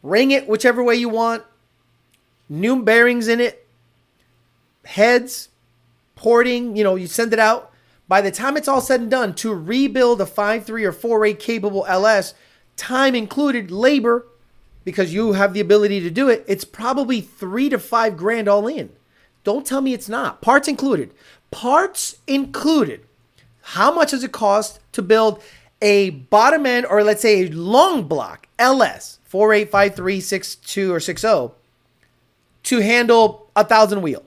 ring it whichever way you want, new bearings in it, heads, porting, you send it out. By the time it's all said and done, to rebuild a 5.3 or 4.8 capable LS, time included, labor, because you have the ability to do it, it's probably $3,000 to $5,000 all in. Don't tell me it's not. Parts included. Parts included. How much does it cost to build a bottom end, or let's say a long block LS 4.8, 5.3, 6.2, or 6.0 to handle 1,000 wheel?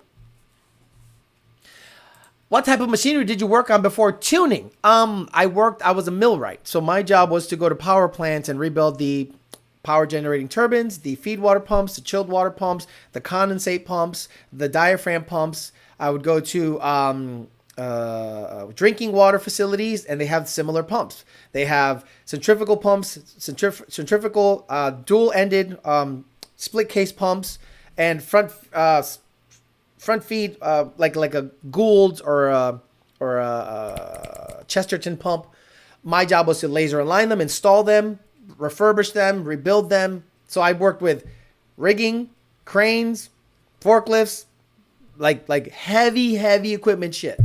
What type of machinery did you work on before tuning? I was a millwright. So my job was to go to power plants and rebuild the power generating turbines, the feed water pumps, the chilled water pumps, the condensate pumps, the diaphragm pumps. I would go to drinking water facilities, and they have similar pumps. They have centrifugal pumps, centrifugal dual-ended split case pumps, and front feed like a Gould's or a Chesterton pump. My job was to laser align them, install them, refurbish them, rebuild them. So I worked with rigging, cranes, forklifts, like heavy equipment shit.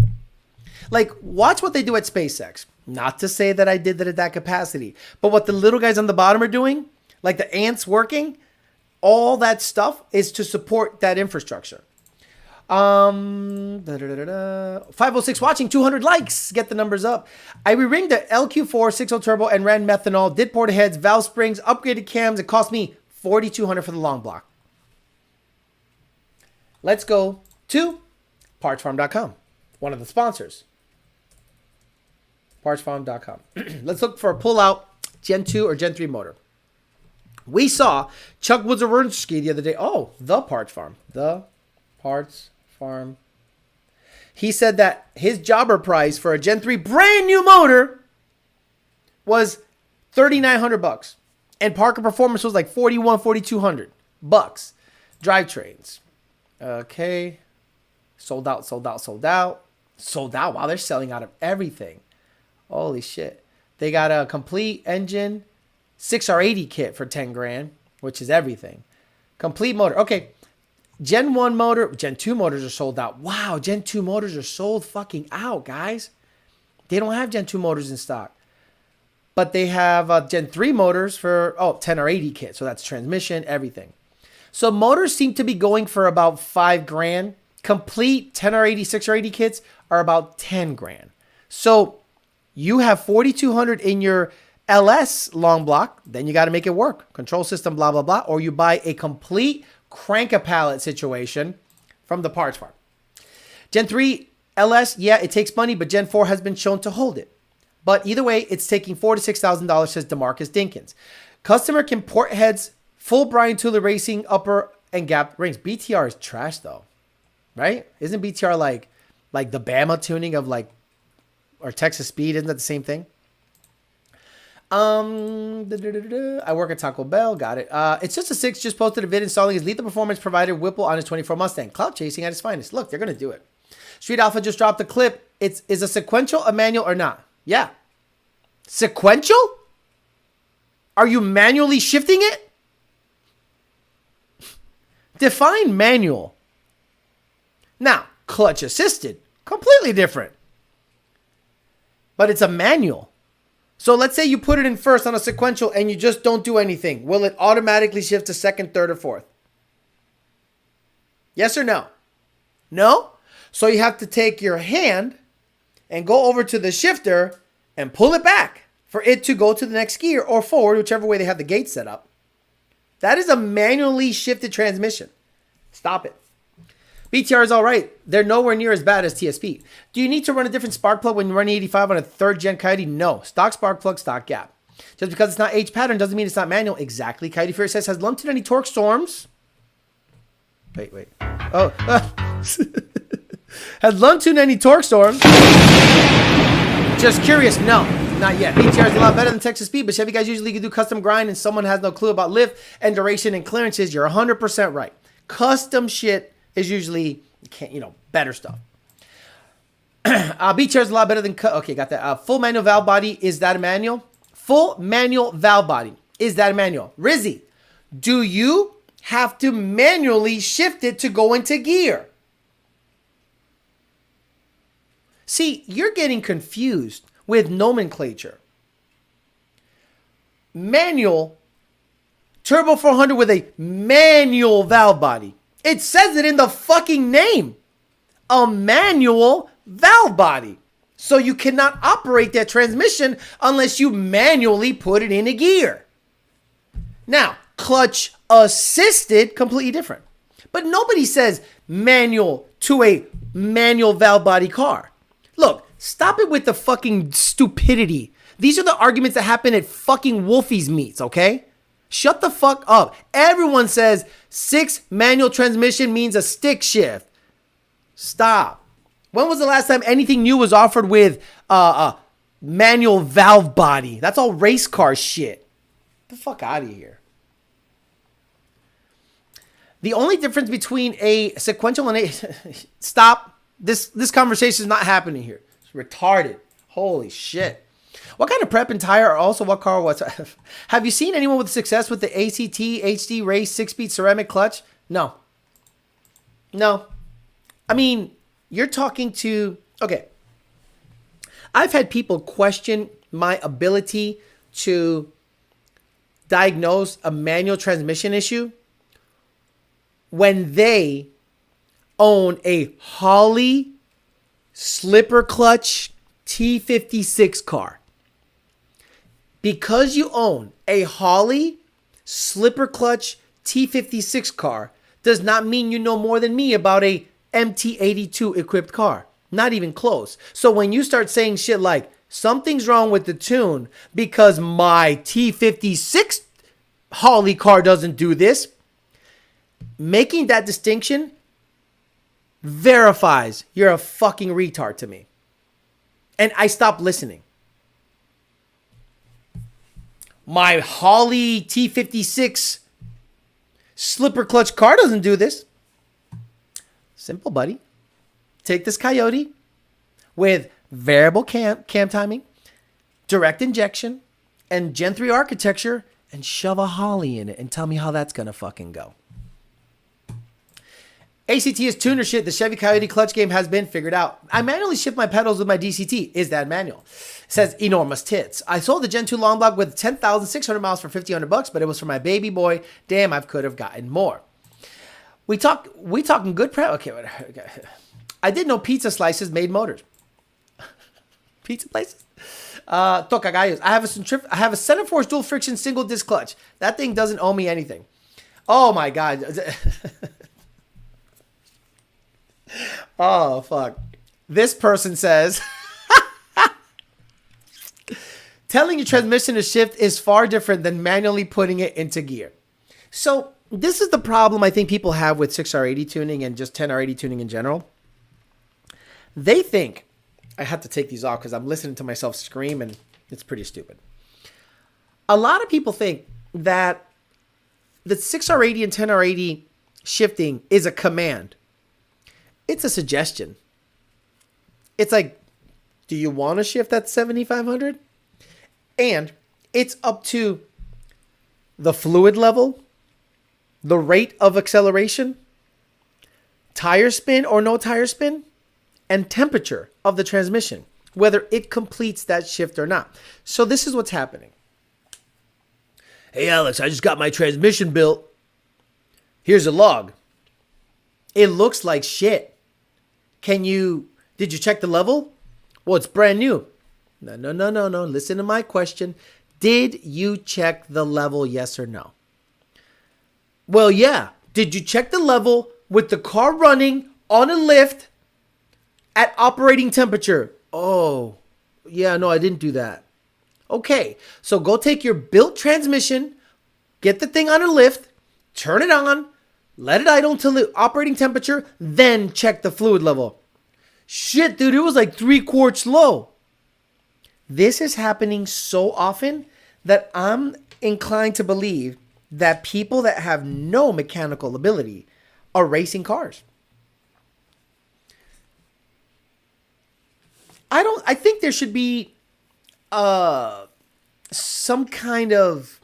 Like, watch what they do at SpaceX. Not to say that I did that at that capacity, but what the little guys on the bottom are doing, like the ants working, all that stuff is to support that infrastructure. 506 watching, 200 likes. Get the numbers up. I re-ringed the LQ4 6.0 turbo and ran methanol, did porta heads, valve springs, upgraded cams. It cost me $4,200 for the long block. Let's go to partsfarm.com, one of the sponsors. Partsfarm.com. Let's look for a pull-out Gen 2 or Gen 3 motor. We saw Chuck Woodzerwinski the other day. Oh, the Parts Farm. The Parts Farm. He said that his jobber price for a Gen 3 brand new motor was $3,900. And Parker Performance was like $4,200 drivetrains. Okay. Sold out, sold out, sold out. Sold out. Wow, they're selling out of everything. Holy shit. They got a complete engine 6R80 kit for 10 grand, which is everything. Complete motor. Okay. Gen 1 motor, Gen 2 motors are sold out. Wow, Gen 2 motors are sold fucking out, guys. They don't have Gen 2 motors in stock. But they have Gen 3 motors for, 10R80 kit. So that's transmission, everything. So motors seem to be going for about 5 grand. Complete 10R80, 6R80 kits are about 10 grand. So you have 4,200 in your LS long block, then you got to make it work. Control system, blah, blah, blah. Or you buy a complete crank-a-pallet situation from the parts farm. Gen 3 LS, yeah, it takes money, but Gen 4 has been shown to hold it. But either way, it's taking $4,000 to $6,000, says DeMarcus Dinkins. Customer can port heads, full Brian Tuller Racing, upper and gap rings. BTR is trash, though, right? Isn't BTR like the Bama tuning of like, or Texas Speed? Isn't that the same thing? I work at Taco Bell. Got it. It's just a 6. Just posted a vid installing his lethal performance provider Whipple on his 24 Mustang. Cloud chasing at its finest. Look, they're going to do it. Street Alpha just dropped a clip. Is a sequential a manual or not? Yeah. Sequential? Are you manually shifting it? Define manual. Now, clutch assisted. Completely different. But it's a manual. So let's say you put it in first on a sequential and you just don't do anything. Will it automatically shift to second, third, or fourth? Yes or no? No? So you have to take your hand and go over to the shifter and pull it back for it to go to the next gear or forward, whichever way they have the gate set up. That is a manually shifted transmission. Stop it. BTR is all right. They're nowhere near as bad as TSP. Do you need to run a different spark plug when you're running 85 on a 3rd gen Coyote? No. Stock spark plug, stock gap. Just because it's not H pattern doesn't mean it's not manual. Exactly. Coyote Fury says, has London any TorqStorms? Wait. Oh. Has London any TorqStorms? Just curious. No, not yet. BTR is a lot better than Texas Speed, but Chevy guys usually do custom grind and someone has no clue about lift and duration and clearances. You're 100% right. Custom shit is usually, better stuff. BTR is a lot better than, okay, got that. Full manual valve body, is that a manual? Full manual valve body, is that a manual? Rizzy, do you have to manually shift it to go into gear? See, you're getting confused with nomenclature. Manual, turbo 400 with a manual valve body. It says it in the fucking name. A manual valve body. So you cannot operate that transmission unless you manually put it in a gear. Now, clutch assisted, completely different. But nobody says manual to a manual valve body car. Look, stop it with the fucking stupidity. These are the arguments that happen at fucking Wolfie's meets, okay? Shut the fuck up. Everyone says 6 manual transmission means a stick shift. Stop. When was the last time anything new was offered with a manual valve body? That's all race car shit. Get the fuck out of here. The only difference between a sequential and a... Stop. This conversation is not happening here. It's retarded. Holy shit. What kind of prep and tire are also what car was? Have you seen anyone with success with the ACT HD Race 6-speed ceramic clutch? No. I mean, you're talking to... Okay. I've had people question my ability to diagnose a manual transmission issue when they own a Holley slipper clutch T56 car. Because you own a Holley slipper clutch T56 car does not mean you know more than me about a MT82 equipped car. Not even close. So when you start saying shit like, something's wrong with the tune because my T56 Holley car doesn't do this, making that distinction verifies you're a fucking retard to me. And I stopped listening. My Holly T56 slipper clutch car doesn't do this. Simple, buddy. Take this Coyote with variable cam timing, direct injection, and Gen 3 architecture, and shove a Holly in it and tell me how that's going to fucking go. ACT is tuner shit. The Chevy Coyote clutch game has been figured out. I manually shift my pedals with my DCT. Is that manual? It says enormous tits. I sold the Gen 2 long block with 10,600 miles for $1,500, but it was for my baby boy. Damn, I could have gotten more. We talking good prep. Okay, okay. I did know pizza slices made motors. Pizza places. Tocagayos. I have a center force dual friction single disc clutch. That thing doesn't owe me anything. Oh my god. Oh fuck. This person says telling your transmission to shift is far different than manually putting it into gear. So this is the problem I think people have with 6R80 tuning and just 10R80 tuning in general. They think, I have to take these off because I'm listening to myself scream and it's pretty stupid. A lot of people think that the 6R80 and 10R80 shifting is a command. It's a suggestion. It's like, do you want to shift at 7,500? And it's up to the fluid level, the rate of acceleration, tire spin or no tire spin, and temperature of the transmission, whether it completes that shift or not. So this is what's happening. Hey, Alex, I just got my transmission built. Here's a log. It looks like shit. Did you check the level? Well, it's brand new. No. Listen to my question. Did you check the level, yes or no? Well, yeah. Did you check the level with the car running on a lift at operating temperature? Oh, yeah, no, I didn't do that. Okay, so go take your built transmission, get the thing on a lift, turn it on, let it idle until the operating temperature, then check the fluid level. Shit, dude, it was like 3 quarts low. This is happening so often that I'm inclined to believe that people that have no mechanical ability are racing cars. I think there should be some kind of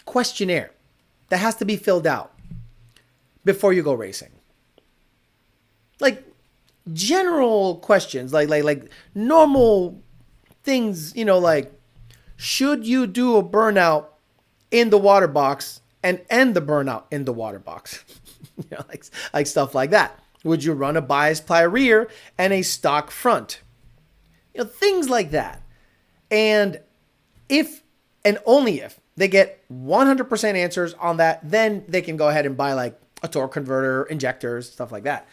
questionnaire that has to be filled out before you go racing. Like general questions, like normal things, like should you do a burnout in the water box and end the burnout in the water box? like stuff like that. Would you run a bias ply rear and a stock front? Things like that. And if and only if they get 100% answers on that, then they can go ahead and buy like a torque converter, injectors, stuff like that.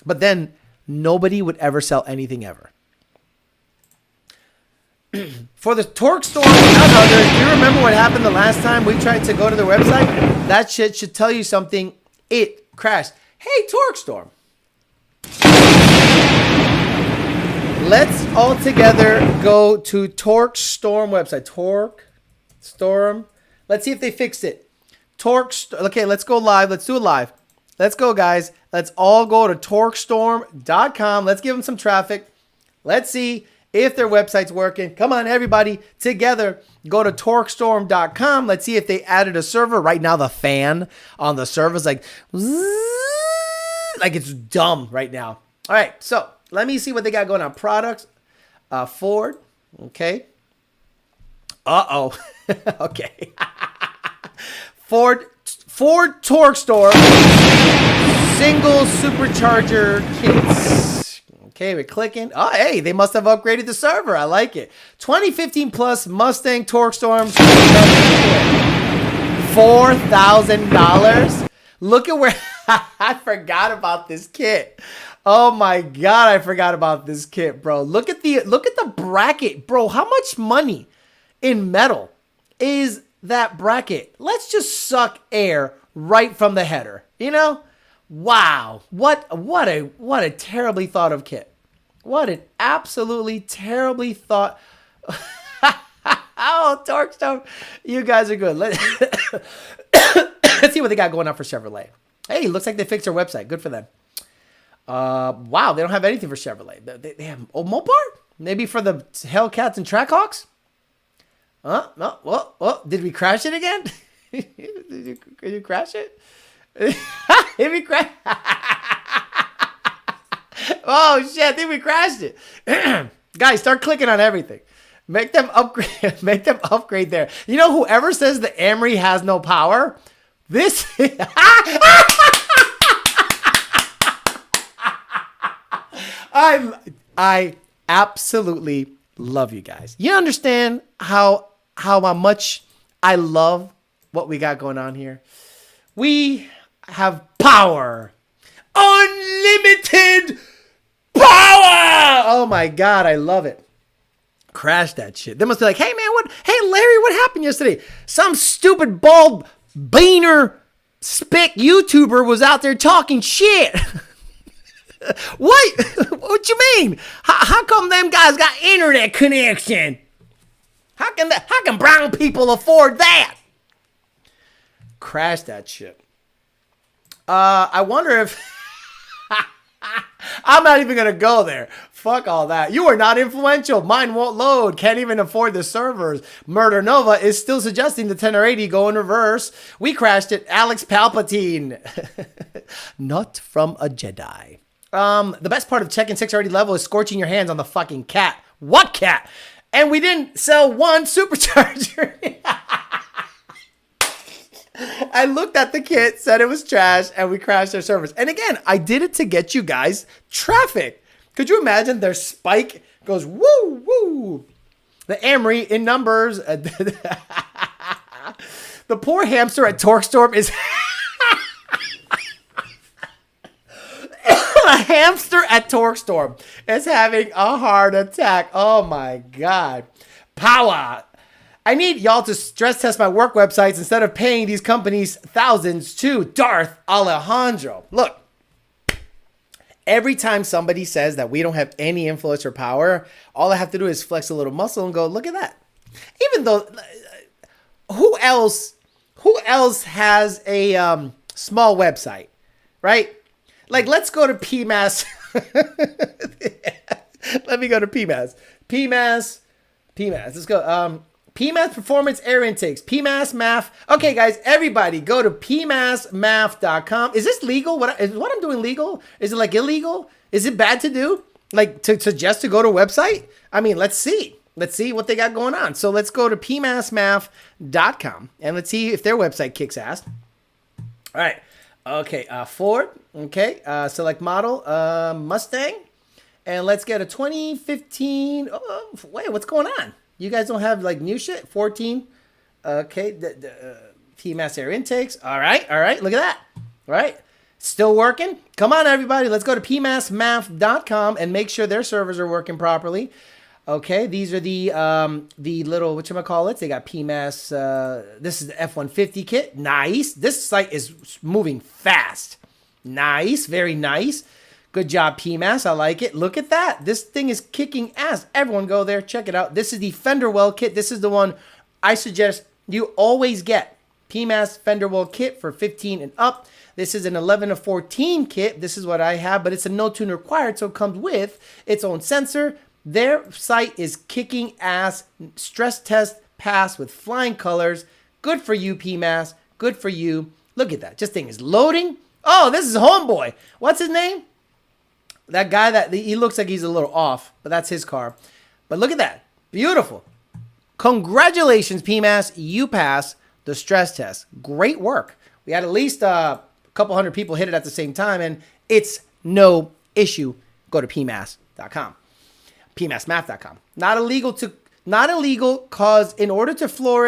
But then nobody would ever sell anything ever. For the Torqstorm hunters, do you remember what happened the last time we tried to go to their website? That shit should tell you something. It crashed. Hey, Torqstorm. Let's all together go to Torqstorm website. Torqstorm. Let's see if they fixed it. Okay, let's go live. Let's do it live. Let's go, guys. Let's all go to Torqstorm.com. Let's give them some traffic. Let's see if their website's working. Come on, everybody, together. Go to Torqstorm.com. Let's see if they added a server. Right now, the fan on the server is like it's dumb right now. All right, so let me see what they got going on. Products, Ford, okay. Uh-oh, okay. Ford Torqstorm single supercharger kits. Okay, we're clicking. Oh, hey, they must have upgraded the server. I like it. 2015 plus Mustang Torqstorm. $4,000. Look at where I forgot about this kit. Oh my god, I forgot about this kit, bro. Look at the bracket, bro. How much money in metal is that bracket? Let's just suck air right from the header. Wow. What a terribly thought of kit. What an absolutely terribly thought. Oh, Torqstorm, you guys are good. Let's see what they got going on for Chevrolet. Hey, looks like they fixed their website. Good for them. Wow, they don't have anything for Chevrolet. They have Mopar? Maybe for the Hellcats and Trackhawks? No. Well, did we crash it again? Did you crash it? Did we crash? Oh shit! I think we crashed it. Guys, start clicking on everything. Make them upgrade. Make them upgrade there. You know, whoever says the IMRC has no power, this. I absolutely love you guys. You understand how much I love what we got going on here. We have power, unlimited power. Oh my God, I love it. Crash that shit. They must be like, hey man, hey Larry, what happened yesterday? Some stupid bald beaner spick YouTuber was out there talking shit. What you mean? How come them guys got internet connection? How can brown people afford that? Crash that shit. I wonder if I'm not even gonna go there. Fuck all that. You are not influential. Mine won't load. Can't even afford the servers. Murder Nova is still suggesting the 1080 go in reverse. We crashed it. Alex Palpatine. Not from a Jedi. The best part of checking 630 level is scorching your hands on the fucking cat. What cat? And we didn't sell one supercharger. I looked at the kit, said it was trash, and we crashed their servers. And again, I did it to get you guys traffic. Could you imagine their spike goes woo, woo. The IMRC in numbers. The poor hamster at Torqstorm is... A hamster at Torqstorm is having a heart attack. Oh my God. Power. I need y'all to stress test my work websites instead of paying these companies thousands to Darth Alejandro. Look, every time somebody says that we don't have any influence or power, all I have to do is flex a little muscle and go, look at that. Even though, who else has a small website, right? Like, let's go to Pmas. Let me go to Pmas. Pmas. Let's go. Pmas Performance Air Intakes. Pmas Math. Okay, guys, everybody go to pmasmath.com. Is this legal? Is what I'm doing legal? Is it like illegal? Is it bad to do? Like to suggest to go to a website? I mean, let's see. Let's see what they got going on. So let's go to pmasmath.com and let's see if their website kicks ass. All right. Okay, Ford. Okay, select model, Mustang. And let's get a 2015. Oh, wait, what's going on? You guys don't have like new shit? 14. Okay, the Pmas air intakes. All right, look at that. All right, still working. Come on, everybody. Let's go to pmasmath.com and make sure their servers are working properly. Okay, these are the little, whatchamacallits. They got Pmas. This is the F-150 kit. Nice. This site is moving fast. Nice. Very nice. Good job, Pmas. I like it. Look at that. This thing is kicking ass. Everyone go there. Check it out. This is the fender well kit. This is the one I suggest you always get. Pmas fender well kit for 15 and up. This is an 11 to 14 kit. This is what I have, but it's a no tune required, so it comes with its own sensor. Their site is kicking ass. Stress test pass with flying colors. Good for you, Pmas. Good for you. Look at that. This thing is loading. Oh, this is homeboy. What's his name? That guy that he looks like he's a little off, but that's his car. But look at that. Beautiful. Congratulations, Pmas. You passed the stress test. Great work. We had at least a couple hundred people hit it at the same time, and it's no issue. Go to pmas.com. pmasmath.com. Not illegal cause in order to for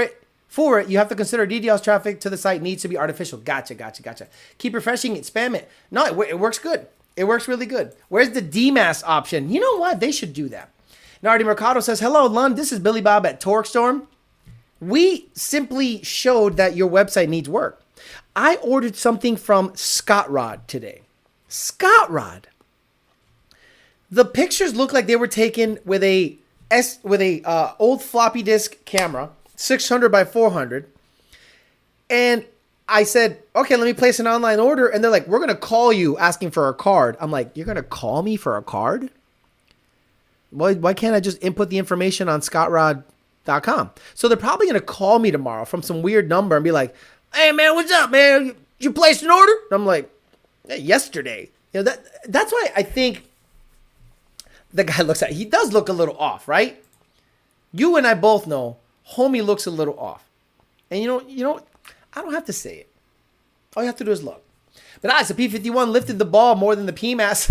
it, you have to consider DDoS traffic to the site needs to be artificial. Gotcha. Keep refreshing it, spam it. No, it works good. It works really good. Where's the DMAS option? You know what? They should do that. Nardi Mercado says, hello, Lund. This is Billy Bob at Torqstorm. We simply showed that your website needs work. I ordered something from Scott Rod today. Scott Rod. The pictures look like they were taken with a old floppy disk camera, 600 by 400. And I said, okay, let me place an online order. And they're like, we're going to call you asking for a card. I'm like, you're going to call me for a card? Why can't I just input the information on scottrod.com? So they're probably going to call me tomorrow from some weird number and be like, hey, man, what's up, man? You placed an order? And I'm like, hey, yesterday. You know, that's why I think the guy looks at, he does look a little off, right? You and I both know homie looks a little off. And you know, I don't have to say it. All you have to do is look. But the P51 lifted the ball more than the Pmas.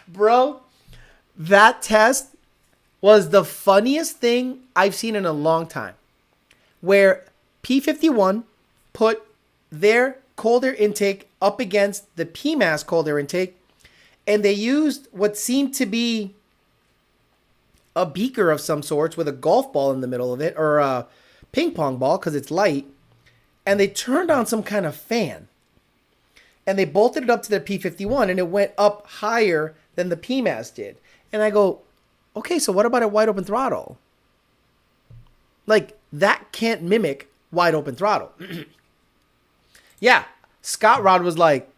Bro, that test was the funniest thing I've seen in a long time. Where P51 put their cold air intake up against the Pmas cold air intake, and they used what seemed to be a beaker of some sorts with a golf ball in the middle of it, or a ping pong ball because it's light, and they turned on some kind of fan, and they bolted it up to their P51, and it went up higher than the Pmas did. And I go, okay, so what about a wide open throttle? Like, that can't mimic wide open throttle. Yeah, Scott Rod was like,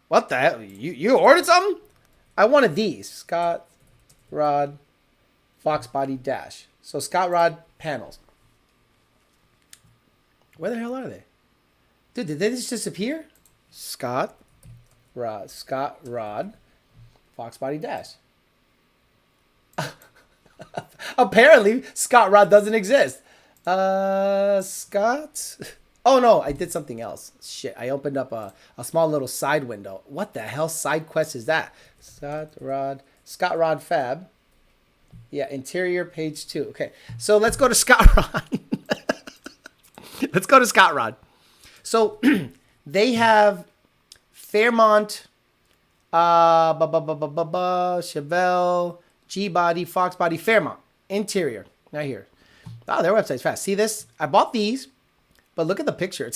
what the hell? You ordered something? I wanted these. Scott Rod Fox Body Dash. So Scott Rod panels. Where the hell are they? Dude, did they just disappear? Scott Rod Fox Body Dash. Apparently, Scott Rod doesn't exist. Scott? Oh, no, I did something else. Shit, I opened up a small little side window. What the hell side quest is that? Scott Rod Fab. Yeah, interior page 2. Okay, so let's go to Scott Rod. Let's go to Scott Rod. So they have Fairmont, Chevelle, G-Body, Fox Body, Fairmont. Interior. Right here. Oh, their website's fast. See this? I bought these, but look at the picture.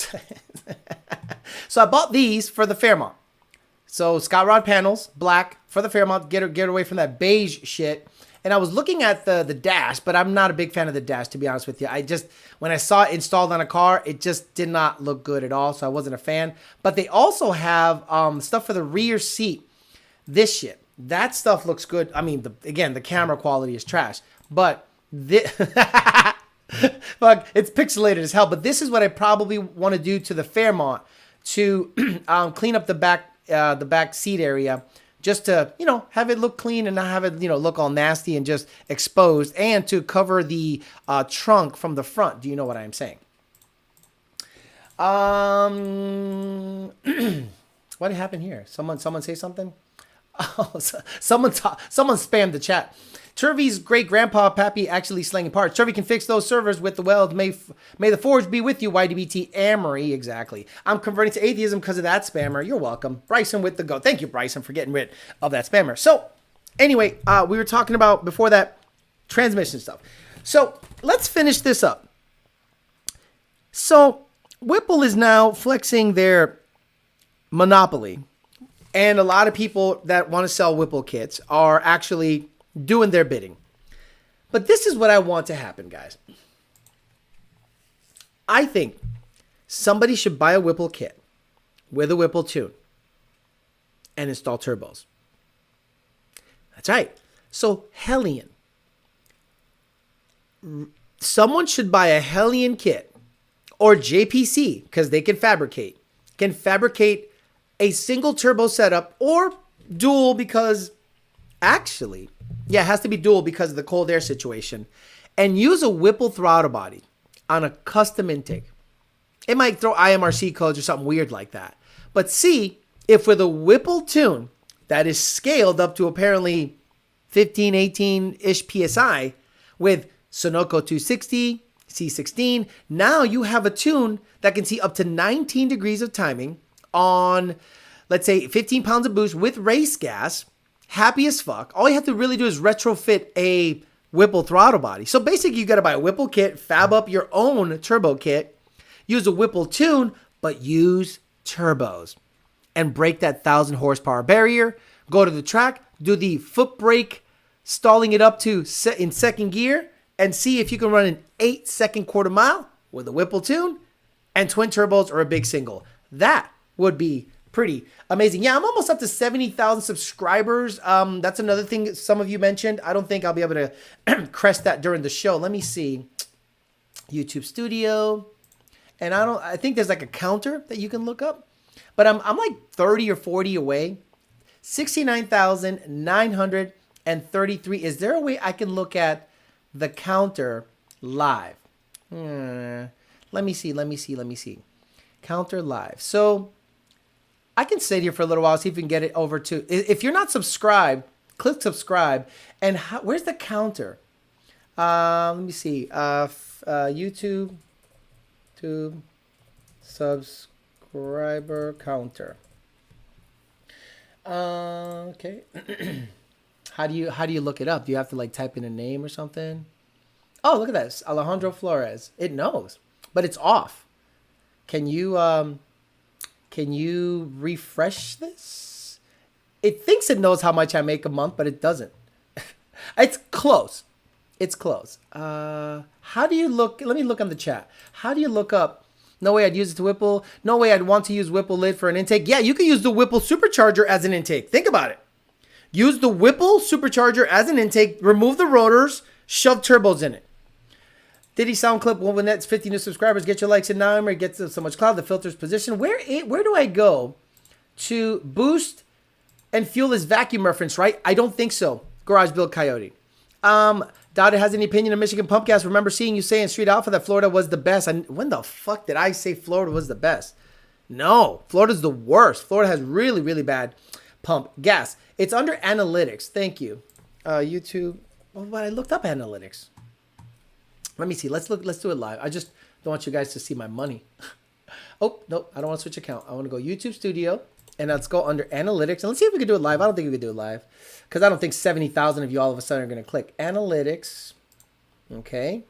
So I bought these for the Fairmont. So Scott Rod panels, black, for the Fairmont. Get away from that beige shit. And I was looking at the dash, but I'm not a big fan of the dash, to be honest with you. When I saw it installed on a car, it just did not look good at all, so I wasn't a fan. But they also have stuff for the rear seat. This shit. That stuff looks good. I mean, again, the camera quality is trash. But fuck, it's pixelated as hell. But this is what I probably want to do to the Fairmont to clean up the back seat area, just to, have it look clean and not have it, look all nasty and just exposed, and to cover the trunk from the front. Do you know what I'm saying? What happened here? Someone say something? Oh, someone spammed the chat. Turvey's great grandpa Pappy actually slinging parts. Turvey can fix those servers with the weld. May the forge be with you, YDBT Amory. Exactly. I'm converting to atheism because of that spammer. You're welcome. Bryson with the go. Thank you, Bryson, for getting rid of that spammer. So anyway, we were talking about before that transmission stuff. So let's finish this up. So Whipple is now flexing their monopoly. And a lot of people that want to sell Whipple kits are actually doing their bidding. But this is what I want to happen, guys. I think somebody should buy a Whipple kit with a Whipple tune and install turbos. That's right. So Hellion. Someone should buy a Hellion kit, or JPC, because they can fabricate a single turbo setup, or dual, because actually, yeah, it has to be dual because of the cold air situation, and use a Whipple throttle body on a custom intake. It might throw IMRC codes or something weird like that. But see if with a Whipple tune that is scaled up to apparently 15, 18-ish PSI with Sunoco 260, C16, now you have a tune that can see up to 19 degrees of timing on, let's say, 15 pounds of boost with race gas, happy as fuck. All you have to really do is retrofit a Whipple throttle body. So basically, you got to buy a Whipple kit, fab up your own turbo kit, use a Whipple tune, but use turbos, and break that 1,000 horsepower barrier. Go to the track, do the foot brake, stalling it up to in second gear, and see if you can run an 8-second quarter mile with a Whipple tune and twin turbos or a big single. That would be pretty amazing. Yeah, I'm almost up to 70,000 subscribers. That's another thing some of you mentioned. I don't think I'll be able to crest that during the show. Let me see. YouTube Studio. And I think there's like a counter that you can look up. But I'm like 30 or 40 away. 69,933. Is there a way I can look at the counter live? Let me see. Counter live. So I can sit here for a little while, see if we can get it over to. If you're not subscribed, click subscribe. And where's the counter? Let me see. YouTube subscriber counter. Okay. How do you look it up? Do you have to like type in a name or something? Oh, look at this. Alejandro Flores. It knows, but it's off. Can you refresh this? It thinks it knows how much I make a month, but it doesn't. It's close. It's close. How do you look? Let me look on the chat. How do you look up? No way I'd use it to Whipple. No way I'd want to use Whipple lid for an intake. Yeah, you can use the Whipple Supercharger as an intake. Think about it. Use the Whipple Supercharger as an intake. Remove the rotors. Shove turbos in it. Diddy sound clip. Well, when that's 50 new subscribers, get your likes in now. It gets so much cloud. The filter's position. Where do I go to boost and fuel this vacuum reference? Right? I don't think so. Garage Build Coyote. Dada has any opinion of Michigan Pump Gas. Remember seeing you say in Street Alpha that Florida was the best. When the fuck did I say Florida was the best? No, Florida's the worst. Florida has really, really bad pump gas. It's under analytics. Thank you. YouTube. Well, but I looked up analytics. Let me see. Let's do it live. I just don't want you guys to see my money. Oh, nope. I don't want to switch account. I want to go YouTube Studio. And let's go under analytics. And let's see if we can do it live. I don't think we can do it live. Because I don't think 70,000 of you all of a sudden are going to click. Analytics. Okay.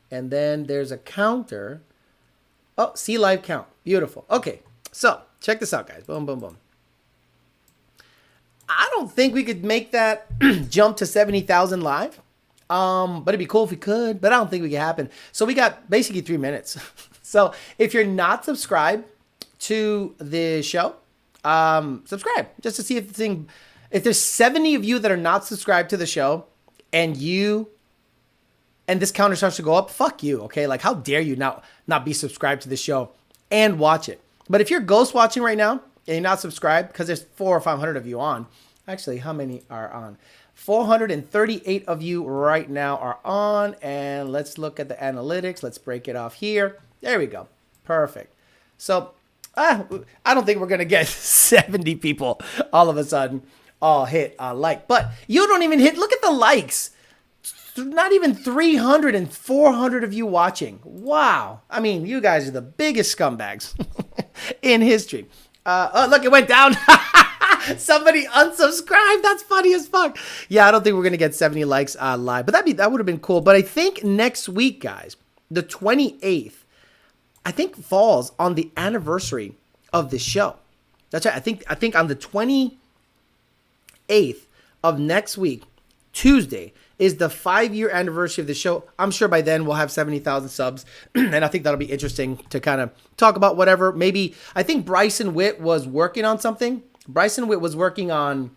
And then there's a counter. Oh, see live count. Beautiful. Okay. So, check this out, guys. Boom, boom, boom. I don't think we could make that jump to 70,000 live. But it'd be cool if we could. But I don't think we can happen. So, we got basically 3 minutes. So, if you're not subscribed to the show, subscribe just to see if there's 70 of you that are not subscribed to the show and this counter starts to go up, fuck you. Okay. Like, how dare you not be subscribed to the show and watch it. But if you're ghost watching right now and you're not subscribed, because there's 400 or 500 of you on, actually, how many are on? 438 of you right now are on. And let's look at the analytics. Let's break it off here. There we go. Perfect. So, I don't think we're going to get 70 people all of a sudden all hit like. But you don't even hit. Look at the likes. Not even 300 and 400 of you watching. Wow. I mean, you guys are the biggest scumbags in history. Oh, look, it went down. Somebody unsubscribed. That's funny as fuck. Yeah, I don't think we're going to get 70 likes live. But that would have been cool. But I think next week, guys, the 28th, I think falls on the anniversary of the show. That's right. I think on the 28th of next week, Tuesday, is the 5-year anniversary of the show. I'm sure by then we'll have 70,000 subs. And I think that'll be interesting to kind of talk about whatever. Maybe, I think Bryson Witt was working on something. Bryson Witt was working on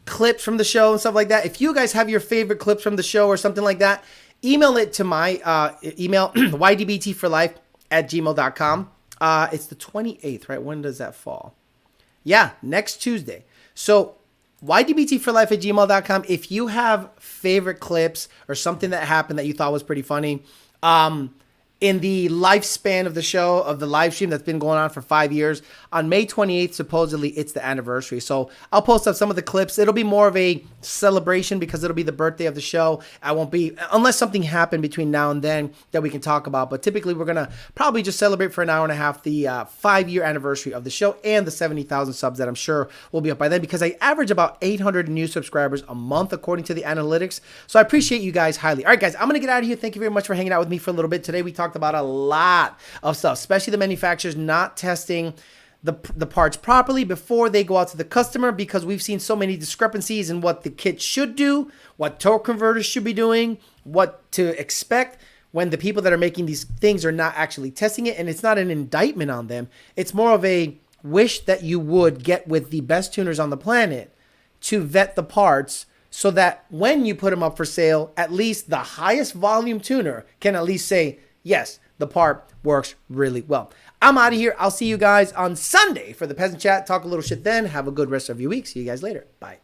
clips from the show and stuff like that. If you guys have your favorite clips from the show or something like that, email it to my email, ydbtforlife@gmail.com. It's the 28th, right? When does that fall? Yeah, next Tuesday. So ydbtforlife@gmail.com. If you have favorite clips or something that happened that you thought was pretty funny, in the lifespan of the show, of the live stream that's been going on for 5 years, on May 28th, supposedly it's the anniversary. So I'll post up some of the clips. It'll be more of a celebration because it'll be the birthday of the show. I won't be, unless something happened between now and then that we can talk about. But typically we're going to probably just celebrate for an hour and a half the 5-year anniversary of the show and the 70,000 subs that I'm sure will be up by then, because I average about 800 new subscribers a month according to the analytics. So I appreciate you guys highly. All right, guys, I'm going to get out of here. Thank you very much for hanging out with me for a little bit. Today we talked about a lot of stuff, especially the manufacturers not testing the parts properly before they go out to the customer, because we've seen so many discrepancies in what the kit should do, what torque converters should be doing, what to expect when the people that are making these things are not actually testing it. And it's not an indictment on them. It's more of a wish that you would get with the best tuners on the planet to vet the parts, so that when you put them up for sale, at least the highest volume tuner can at least say, yes, the part works really well. I'm out of here. I'll see you guys on Sunday for the Peasant Chat. Talk a little shit then. Have a good rest of your week. See you guys later. Bye.